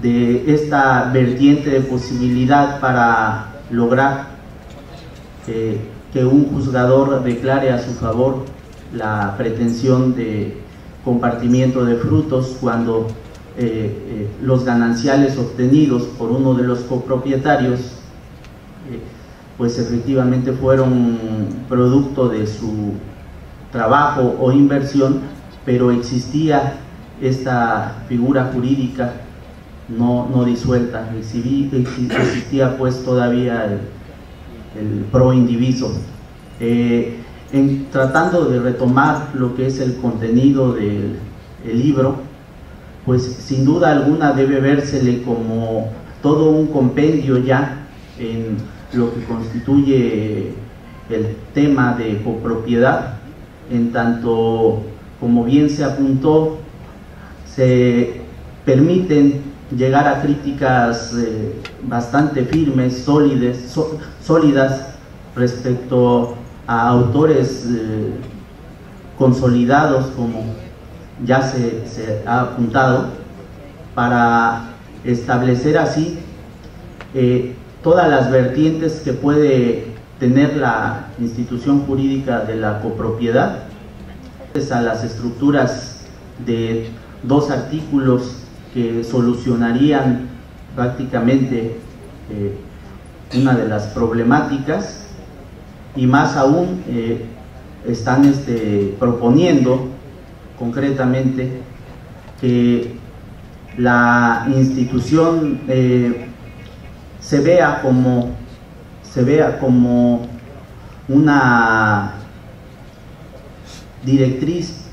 [SPEAKER 7] de esta vertiente de posibilidad para lograr que un juzgador declare a su favor la pretensión de compartimiento de frutos cuando los gananciales obtenidos por uno de los copropietarios pues efectivamente fueron producto de su trabajo o inversión, pero existía esta figura jurídica no disuelta, existía pues todavía el pro indiviso. Tratando de retomar lo que es el contenido del libro, pues sin duda alguna debe vérsele como todo un compendio ya en lo que constituye el tema de copropiedad, en tanto, como bien se apuntó, se permiten llegar a críticas bastante firmes, sólidas respecto a autores consolidados, como ya se ha apuntado, para establecer así todas las vertientes que puede tener la institución jurídica de la copropiedad, a las estructuras de 2 artículos que solucionarían prácticamente una de las problemáticas, y más aún están proponiendo concretamente que la institución se vea como una directriz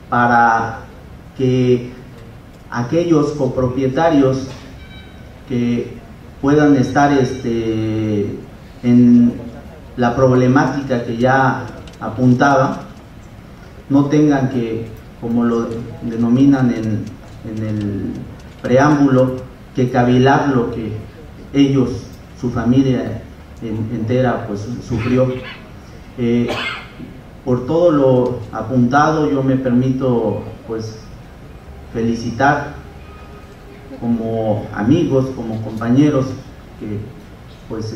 [SPEAKER 7] para que aquellos copropietarios que puedan estar en la problemática que ya apuntaba, no tengan que, como lo denominan en el preámbulo, que cavilar lo que ellos, su familia entera, pues sufrió. Por todo lo apuntado, yo me permito pues felicitar como amigos, como compañeros que pues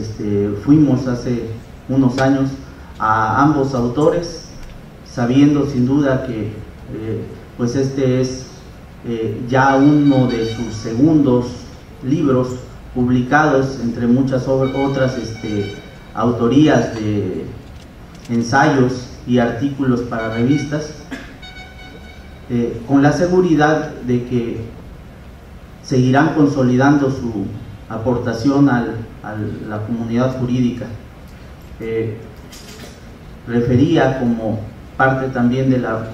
[SPEAKER 7] fuimos hace unos años a ambos autores, sabiendo sin duda que pues es ya uno de sus segundos libros publicados, entre muchas otras autorías de ensayos y artículos para revistas, con la seguridad de que seguirán consolidando su aportación a la comunidad jurídica. Refería como parte también de la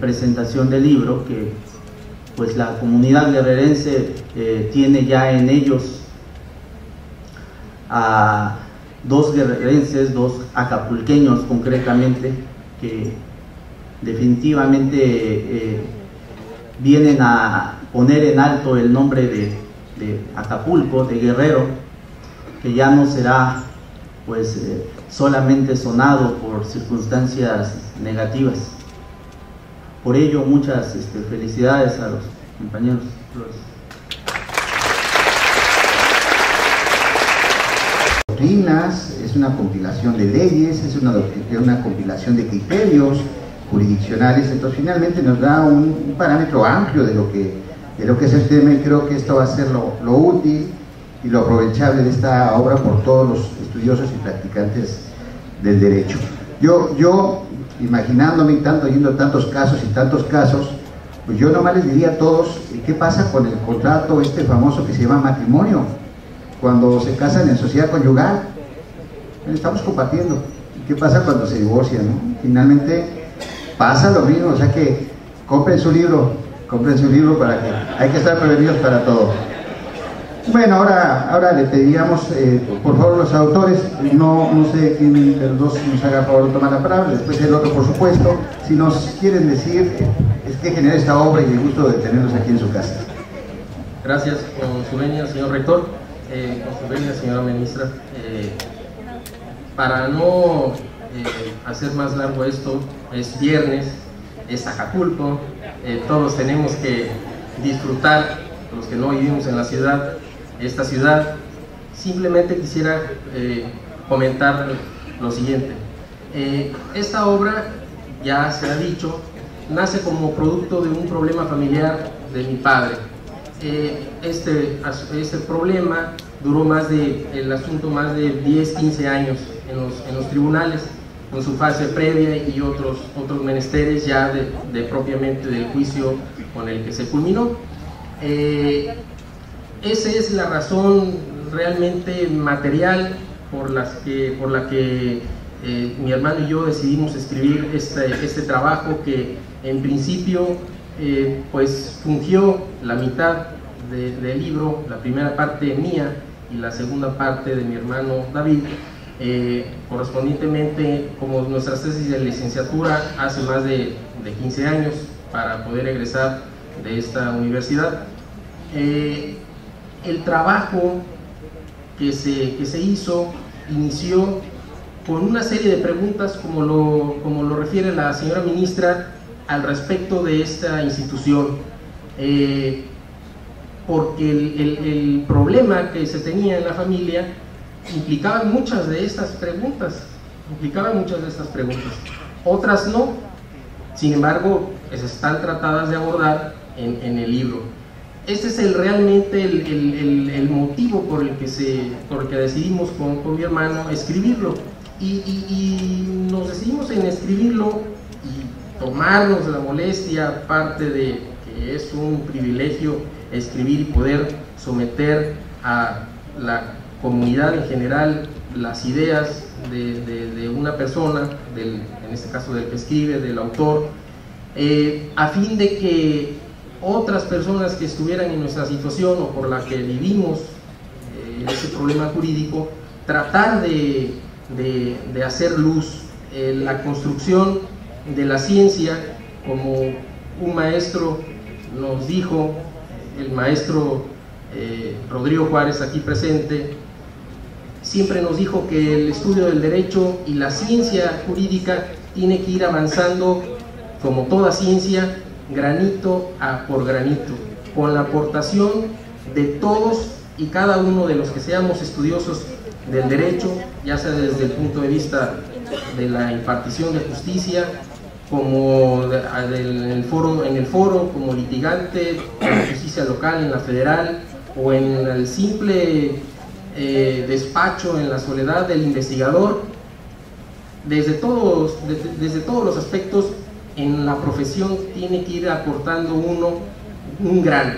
[SPEAKER 7] presentación del libro que pues la comunidad guerrerense tiene ya en ellos a 2 guerrerenses, 2 acapulqueños concretamente, que definitivamente vienen a poner en alto el nombre de Acapulco, de Guerrero, que ya no será pues solamente sonado por circunstancias negativas. Por ello, muchas felicidades a los compañeros.
[SPEAKER 3] doctrinas, es una compilación de leyes, es una compilación de criterios jurisdiccionales. Entonces finalmente nos da un parámetro amplio de lo que es el tema, y creo que esto va a ser lo útil y lo aprovechable de esta obra por todos los estudiosos y practicantes del derecho. Yo imaginándome tanto, oyendo tantos casos, pues yo nomás les diría a todos, ¿qué pasa con el contrato famoso que se llama matrimonio? Cuando se casan en sociedad conyugal, estamos compartiendo. ¿Qué pasa cuando se divorcian, no? Finalmente pasa lo mismo, o sea que compren su libro para que hay que estar prevenidos para todo. Bueno, ahora le pediríamos, por favor, los autores, no sé quién de los dos nos haga favor de tomar la palabra, después el otro, por supuesto, si nos quieren decir qué genera esta obra y el gusto de tenerlos aquí en su casa.
[SPEAKER 8] Gracias, con su venia, señor rector, con su venia, señora ministra. Para no hacer más largo esto, es viernes, es Acapulco, todos tenemos que disfrutar, los que no vivimos en la ciudad, esta ciudad. Simplemente quisiera comentar lo siguiente. Esta obra, ya se ha dicho, nace como producto de un problema familiar de mi padre. Este problema duró el asunto más de 10, 15 años en los tribunales, con su fase previa y otros menesteres ya propiamente del juicio con el que se culminó. Esa es la razón realmente material por la que mi hermano y yo decidimos escribir este trabajo, que en principio pues fungió la mitad del libro, la primera parte mía y la segunda parte de mi hermano David, correspondientemente como nuestras tesis de licenciatura hace más de 15 años para poder egresar de esta universidad. El trabajo que se hizo inició con una serie de preguntas, como lo refiere la señora ministra, al respecto de esta institución, porque el problema que se tenía en la familia implicaba muchas de estas preguntas, otras no, sin embargo están tratadas de abordar en el libro. Este es realmente el motivo por el que decidimos con mi hermano escribirlo, y nos decidimos en escribirlo y tomarnos la molestia, aparte de que es un privilegio escribir y poder someter a la comunidad en general las ideas de una persona, en este caso del que escribe, del autor, a fin de que otras personas que estuvieran en nuestra situación o por la que vivimos ese problema jurídico, tratar de hacer luz. La construcción de la ciencia, como un maestro nos dijo, el maestro Rodrigo Juárez, aquí presente, siempre nos dijo que el estudio del derecho y la ciencia jurídica tiene que ir avanzando, como toda ciencia, granito por granito, con la aportación de todos y cada uno de los que seamos estudiosos del derecho, ya sea desde el punto de vista de la impartición de justicia, como en el foro como litigante, en la justicia local, en la federal, o en el simple despacho, en la soledad del investigador. Desde todos los aspectos en la profesión tiene que ir aportando uno un grano.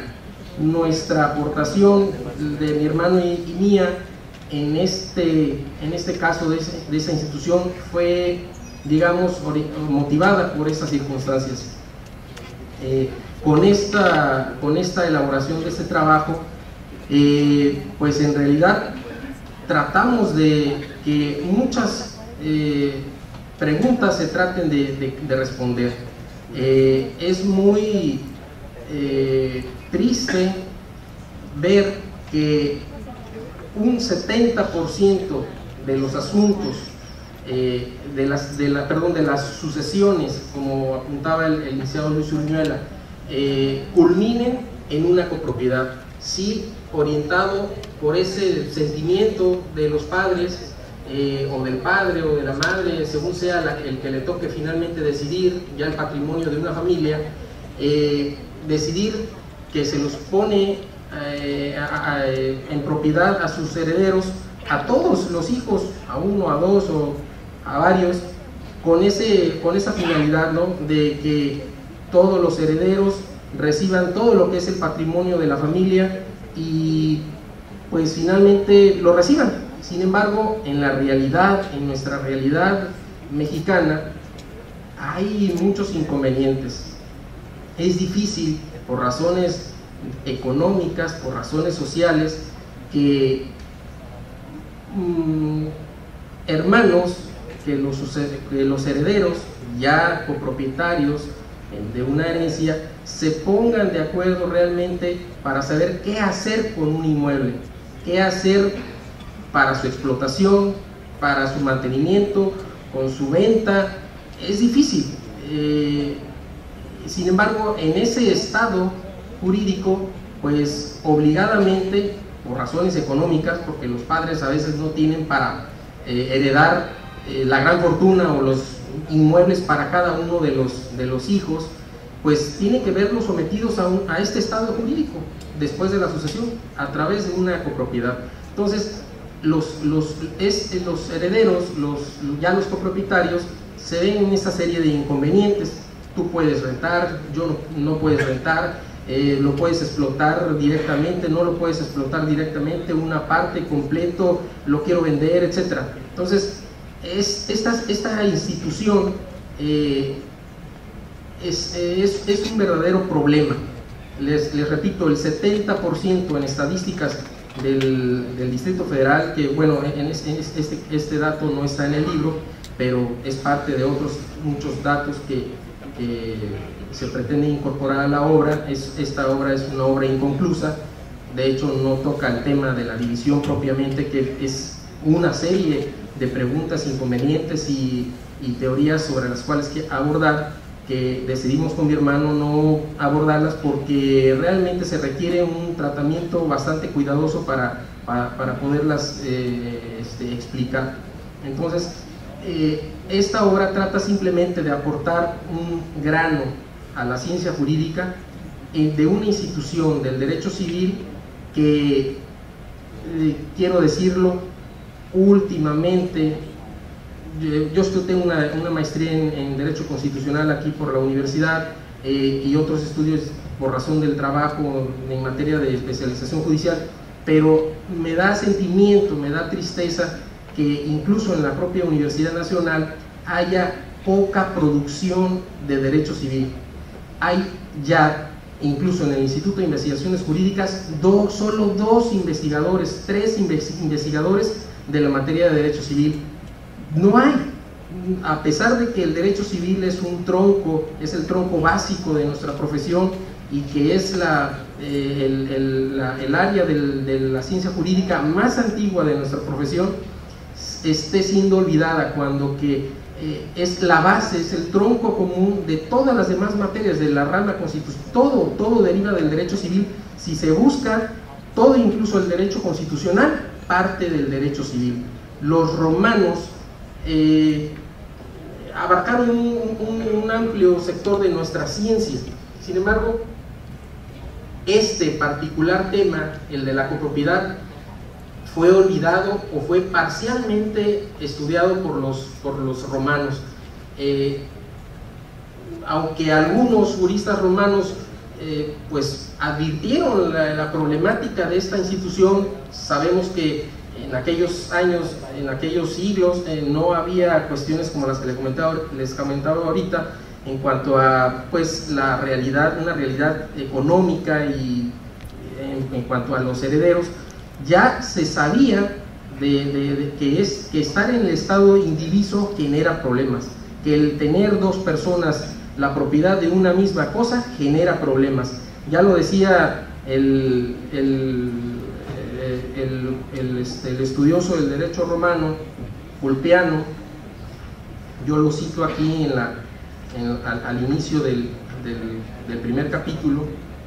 [SPEAKER 8] Nuestra aportación de mi hermano y mía en este caso de esa institución fue, digamos, motivada por esas circunstancias. Con esta elaboración de este trabajo, pues en realidad tratamos de que muchas preguntas se traten de responder. Es muy triste ver que un 70% de los asuntos de las sucesiones, como apuntaba el licenciado Luis Urñuela, culminen en una copropiedad, sí orientado por ese sentimiento de los padres, o del padre o de la madre, según sea el que le toque finalmente decidir ya el patrimonio de una familia, decidir que se los pone en propiedad a sus herederos, a todos los hijos, a uno, a dos o a varios, con esa finalidad, ¿no?, de que todos los herederos reciban todo lo que es el patrimonio de la familia y pues finalmente lo reciban. Sin embargo, en la realidad, en nuestra realidad mexicana, hay muchos inconvenientes. Es difícil, por razones económicas, por razones sociales, que hermanos, que los herederos, ya copropietarios de una herencia, se pongan de acuerdo realmente para saber qué hacer con un inmueble, qué hacer para su explotación, para su mantenimiento, con su venta. Es difícil. Sin embargo, en ese estado jurídico, pues obligadamente, por razones económicas, porque los padres a veces no tienen para heredar la gran fortuna o los inmuebles para cada uno de los hijos, pues tienen que verlos sometidos a este estado jurídico después de la sucesión, a través de una copropiedad. Entonces, los herederos, ya los copropietarios, se ven en esa serie de inconvenientes. Tú puedes rentar, no puedes rentar, lo puedes explotar directamente, no lo puedes explotar directamente, una parte, completo, lo quiero vender, etc. Entonces, esta institución es un verdadero problema. Les repito, el 70% en estadísticas del Distrito Federal, que bueno, este dato no está en el libro, pero es parte de otros muchos datos que se pretende incorporar a la obra. Esta obra es una obra inconclusa, de hecho no toca el tema de la división propiamente, que es una serie de preguntas, inconvenientes y teorías sobre las cuales abordar, que decidimos con mi hermano no abordarlas porque realmente se requiere un tratamiento bastante cuidadoso para poderlas explicar. Entonces, esta obra trata simplemente de aportar un grano a la ciencia jurídica de una institución del derecho civil que, quiero decirlo, últimamente, yo tengo una maestría en Derecho Constitucional aquí por la universidad, y otros estudios por razón del trabajo en materia de especialización judicial, pero me da sentimiento, me da tristeza que incluso en la propia Universidad Nacional haya poca producción de derecho civil. Hay ya, incluso en el Instituto de Investigaciones Jurídicas, solo 2 investigadores, 3 investigadores de la materia de derecho civil. No hay, a pesar de que el derecho civil es un tronco, es el tronco básico de nuestra profesión y que es el área de la ciencia jurídica más antigua de nuestra profesión, esté siendo olvidada, cuando que es la base, es el tronco común de todas las demás materias de la rama constitucional. Todo deriva del derecho civil. Si se busca, todo, incluso el derecho constitucional, parte del derecho civil. Los romanos abarcaron un amplio sector de nuestra ciencia. Sin embargo, este particular tema, el de la copropiedad, fue olvidado o fue parcialmente estudiado por los romanos. Aunque algunos juristas romanos pues advirtieron la problemática de esta institución, sabemos que en aquellos años, en aquellos siglos, no había cuestiones como las que les comentaba ahorita, en cuanto a pues la realidad, una realidad económica, y en cuanto a los herederos. Ya se sabía que estar en el estado indiviso genera problemas, que el tener 2 personas la propiedad de una misma cosa genera problemas. Ya lo decía el estudioso del derecho romano, Ulpiano. Yo lo cito aquí al inicio del primer capítulo,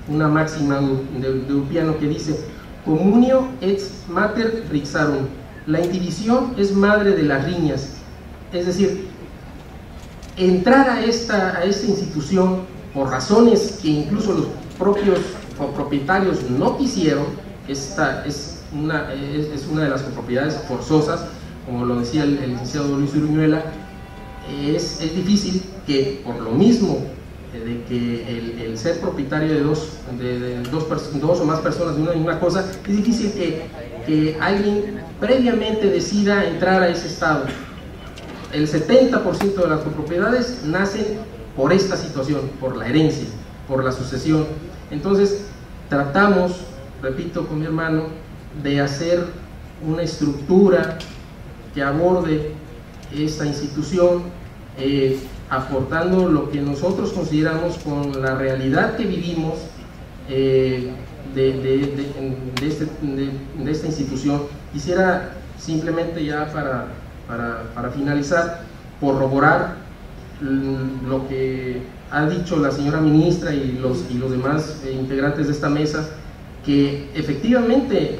[SPEAKER 8] una máxima de Ulpiano que dice: communio et mater rixarum. La indivisión es madre de las riñas. Es decir, entrar a esta institución por razones que incluso los propios copropietarios no quisieron. Esta es una de las copropiedades forzosas, como lo decía el licenciado Luis Uruñuela. Es difícil que, por lo mismo de que el ser propietario de dos o más personas de una misma cosa, es difícil que alguien previamente decida entrar a ese estado. El 70% de las copropiedades nacen por esta situación, por la herencia, por la sucesión. Entonces tratamos, repito con mi hermano, de hacer una estructura que aborde esta institución, aportando lo que nosotros consideramos con la realidad que vivimos de esta institución. Quisiera simplemente, ya para finalizar, corroborar lo que ha dicho la señora ministra y los demás integrantes de esta mesa, que efectivamente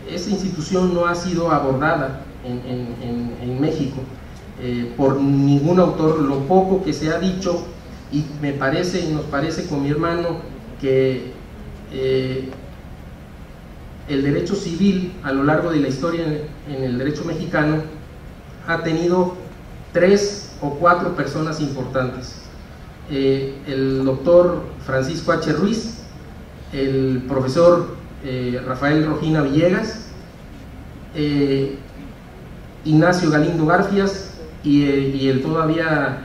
[SPEAKER 8] esta institución no ha sido abordada en México por ningún autor. Lo poco que se ha dicho, y nos parece con mi hermano que el derecho civil a lo largo de la historia en el derecho mexicano ha tenido 3 o 4 personas importantes: el doctor Francisco H. Ruiz, el profesor Rafael Rojina Villegas, Ignacio Galindo Garfias y el todavía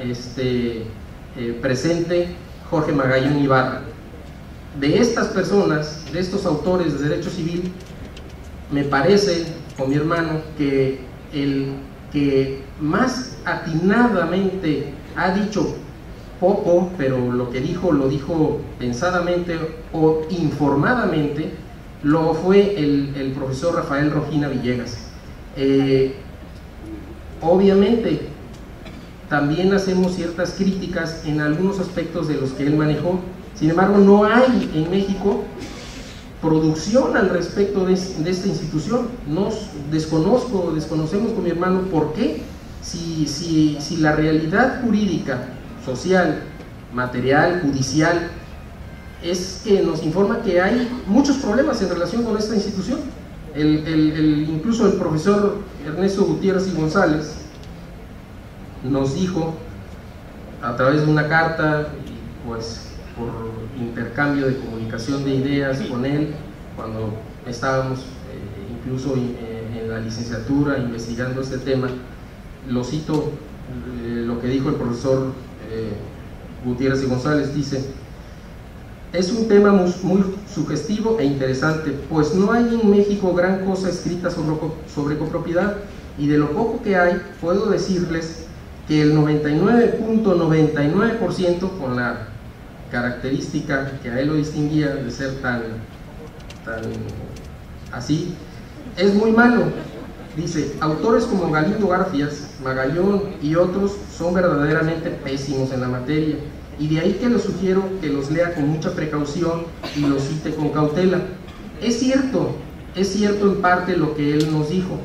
[SPEAKER 8] presente Jorge Magallón Ibarra. De estas personas, de estos autores de derecho civil, me parece, con mi hermano, que el que más atinadamente ha dicho poco, pero lo que dijo lo dijo pensadamente o informadamente, lo fue el profesor Rafael Rojina Villegas. Obviamente también hacemos ciertas críticas en algunos aspectos de los que él manejó. Sin embargo, no hay en México producción al respecto de esta institución. Desconocemos con mi hermano por qué, si la realidad jurídica, social, material, judicial, es que nos informa que hay muchos problemas en relación con esta institución. Incluso el profesor Ernesto Gutiérrez y González nos dijo a través de una carta, y pues por intercambio de comunicación de ideas con él, cuando estábamos incluso en la licenciatura investigando este tema, lo cito, lo que dijo el profesor Gutiérrez y González, dice: es un tema muy sugestivo e interesante, pues no hay en México gran cosa escrita sobre copropiedad, y de lo poco que hay, puedo decirles que el 99.99%, con la característica que a él lo distinguía de ser tan así, es muy malo. Dice: autores como Galindo Garfias, Magallón y otros son verdaderamente pésimos en la materia, y de ahí que les sugiero que los lea con mucha precaución y los cite con cautela. Es cierto en parte lo que él nos dijo,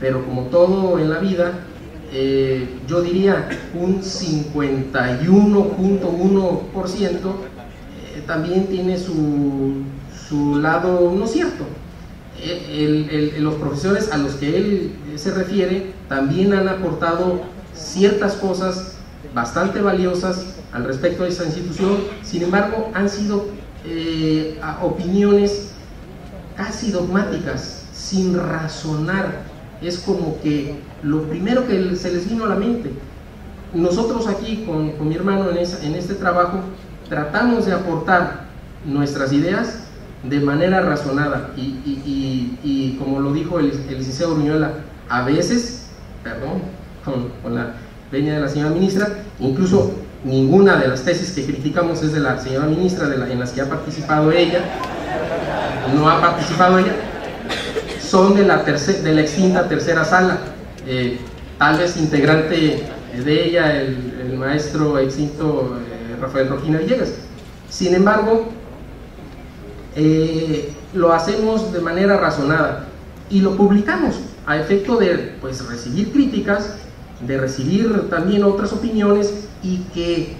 [SPEAKER 8] pero como todo en la vida, yo diría un 51.1% también tiene su lado no cierto. Los profesores a los que él se refiere también han aportado ciertas cosas bastante valiosas al respecto de esta institución. Sin embargo, han sido opiniones casi dogmáticas, sin razonar. Es como que lo primero que se les vino a la mente. Nosotros aquí con mi hermano en este trabajo tratamos de aportar nuestras ideas de manera razonada y como lo dijo el licenciado Uruñuela, a veces, perdón, con la veña de la señora ministra, incluso ninguna de las tesis que criticamos es de la señora ministra, en las que ha participado ella, no ha participado ella, son de la extinta tercera sala, tal vez integrante de ella el maestro extinto Rafael Rojina Villegas. Sin embargo, lo hacemos de manera razonada y lo publicamos a efecto de pues recibir críticas, de recibir también otras opiniones, y que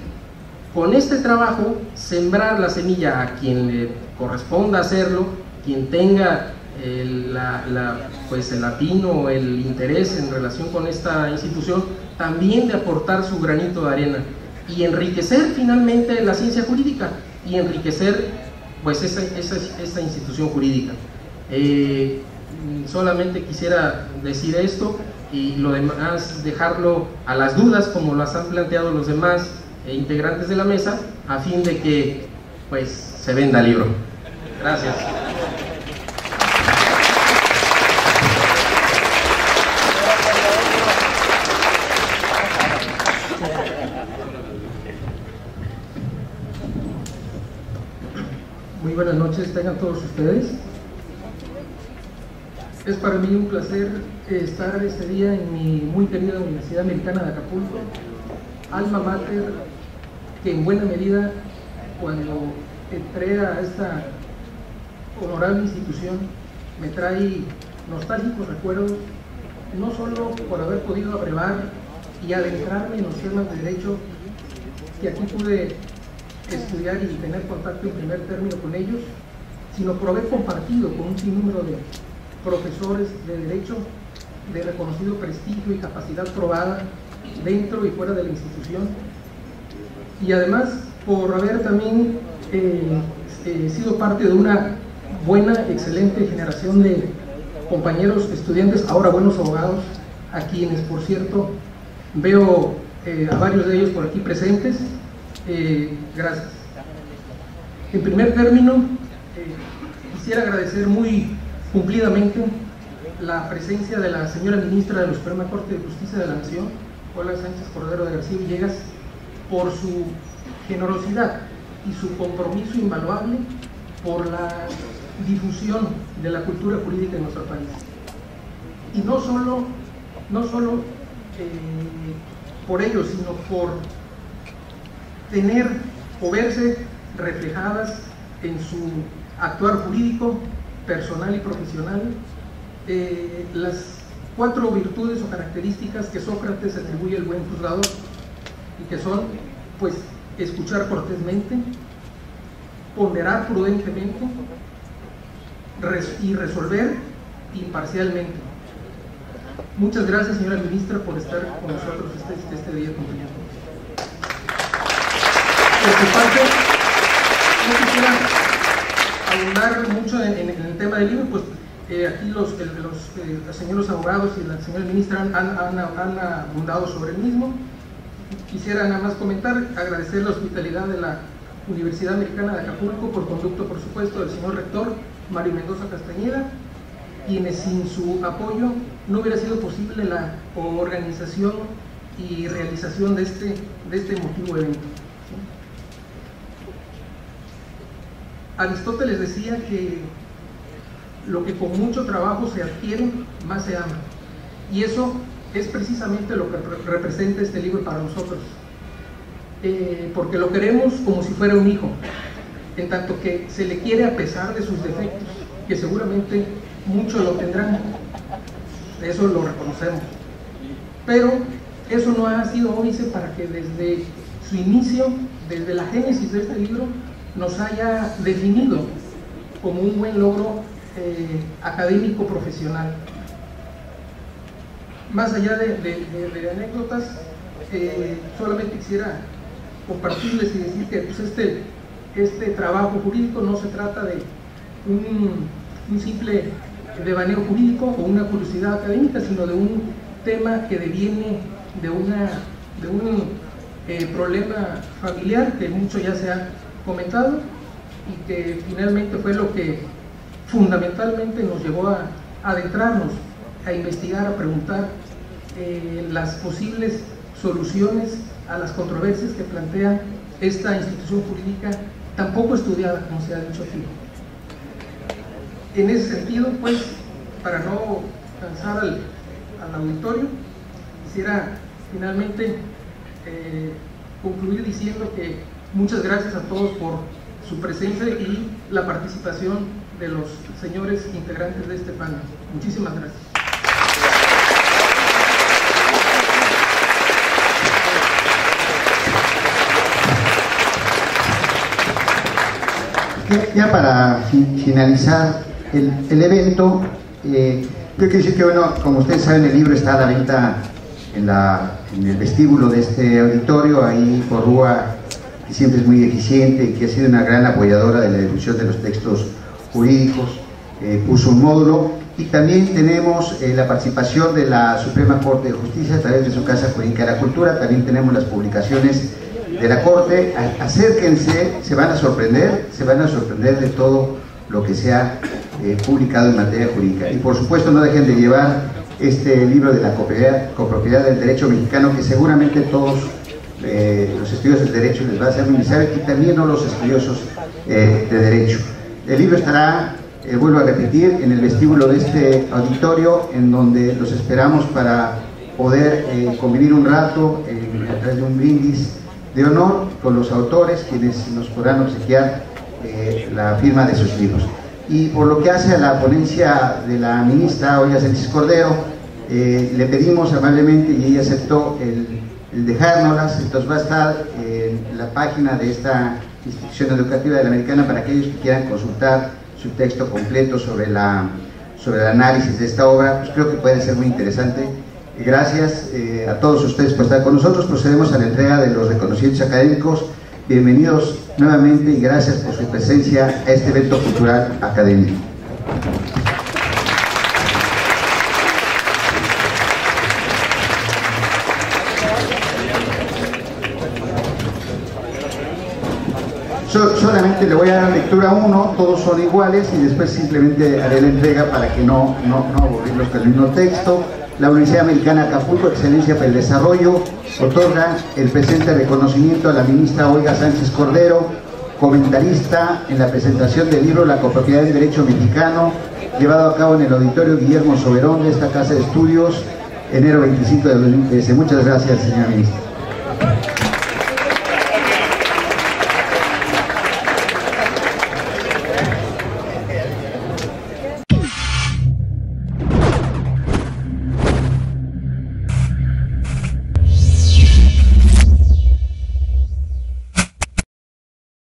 [SPEAKER 8] con este trabajo sembrar la semilla a quien le corresponda hacerlo, quien tenga el atino o el interés en relación con esta institución, también de aportar su granito de arena y enriquecer finalmente la ciencia jurídica y enriquecer pues esa institución jurídica. Solamente quisiera decir esto, y lo demás dejarlo a las dudas, como las han planteado los demás integrantes de la mesa, a fin de que pues se venda el libro. Gracias.
[SPEAKER 9] Muy buenas noches, tengan todos ustedes. Es para mí un placer estar este día en mi muy querida Universidad Americana de Acapulco, alma mater que en buena medida, cuando entré a esta honorable institución, me trae nostálgicos recuerdos, no solo por haber podido abrevar y adentrarme en los temas de derecho, que aquí pude estudiar y tener contacto en primer término con ellos, sino por haber compartido con un sinnúmero de profesores de derecho de reconocido prestigio y capacidad probada dentro y fuera de la institución, y además por haber también sido parte de una buena, excelente generación de compañeros estudiantes, ahora buenos abogados, a quienes por cierto veo a varios de ellos por aquí presentes. Gracias. En primer término, quisiera agradecer muy cumplidamente la presencia de la señora ministra de la Suprema Corte de Justicia de la Nación, Olga Sánchez Cordero de García Villegas, por su generosidad y su compromiso invaluable por la difusión de la cultura jurídica en nuestro país. Y no solo por ello, sino por tener o verse reflejadas en su actuar jurídico, personal y profesional, las 4 virtudes o características que Sócrates atribuye al buen juzgador, y que son, pues, escuchar cortésmente, ponderar prudentemente y resolver imparcialmente. Muchas gracias, señora ministra, por estar con nosotros este día, compañeros. Por su parte, no quisiera abundar mucho en el tema del libro, pues aquí los señores abogados y la señora ministra han abundado sobre el mismo. Quisiera nada más comentar, agradecer la hospitalidad de la Universidad Americana de Acapulco, por conducto, por supuesto, del señor rector Mario Mendoza Castañeda, quienes sin su apoyo no hubiera sido posible la organización y realización de este emotivo evento. Aristóteles decía que lo que con mucho trabajo se adquiere, más se ama, y eso es precisamente lo que representa este libro para nosotros, porque lo queremos como si fuera un hijo, en tanto que se le quiere a pesar de sus defectos, que seguramente muchos lo tendrán, eso lo reconocemos, pero eso no ha sido óbice para que desde su inicio, desde la génesis de este libro, nos haya definido como un buen logro académico profesional. Más allá de anécdotas, solamente quisiera compartirles y decir que pues, este trabajo jurídico no se trata de un simple devaneo jurídico o una curiosidad académica, sino de un tema que deviene de un problema familiar que mucho ya se ha comentado y que finalmente fue lo que fundamentalmente nos llevó a adentrarnos, a investigar, a preguntar las posibles soluciones a las controversias que plantea esta institución jurídica tan poco estudiada, como se ha dicho aquí. En ese sentido, pues, para no cansar al auditorio, quisiera finalmente concluir diciendo que muchas gracias a todos por su presencia y la participación de los señores integrantes de este panel. Muchísimas gracias.
[SPEAKER 3] Ya para finalizar el evento, quiero decir que, bueno, como ustedes saben, el libro está a la venta en el vestíbulo de este auditorio, ahí por Rúa, que siempre es muy eficiente y que ha sido una gran apoyadora de la difusión de los textos jurídicos, puso un módulo, y también tenemos la participación de la Suprema Corte de Justicia a través de su Casa Jurídica de la Cultura. También tenemos las publicaciones de la Corte. Acérquense, se van a sorprender de todo lo que se ha publicado en materia jurídica. Y por supuesto no dejen de llevar este libro de la copropiedad del derecho mexicano, que seguramente todos los estudiosos del derecho les va a ser muy necesario, y también no los estudiosos de derecho. El libro estará, vuelvo a repetir, en el vestíbulo de este auditorio, en donde los esperamos para poder convivir un rato a través de un brindis de honor con los autores, quienes nos podrán obsequiar la firma de sus libros. Y por lo que hace a la ponencia de la ministra Olga Sánchez Cordero, le pedimos amablemente, y ella aceptó el dejárnoslas. Entonces va a estar en la página de esta institución educativa de la Americana para aquellos que quieran consultar su texto completo sobre el análisis de esta obra. Pues creo que puede ser muy interesante. Gracias a todos ustedes por estar con nosotros. Procedemos a la entrega de los reconocimientos académicos. Bienvenidos nuevamente y gracias por su presencia a este evento cultural académico. Solamente le voy a dar lectura a uno, todos son iguales, y después simplemente haré la entrega para que no aburrirlos con el mismo texto. La Universidad Americana de Acapulco, Excelencia para el Desarrollo, otorga el presente reconocimiento a la ministra Olga Sánchez Cordero, comentarista en la presentación del libro La copropiedad del derecho mexicano, llevado a cabo en el auditorio Guillermo Soberón de esta casa de estudios, enero 25 de 2013. Muchas gracias, señora ministra.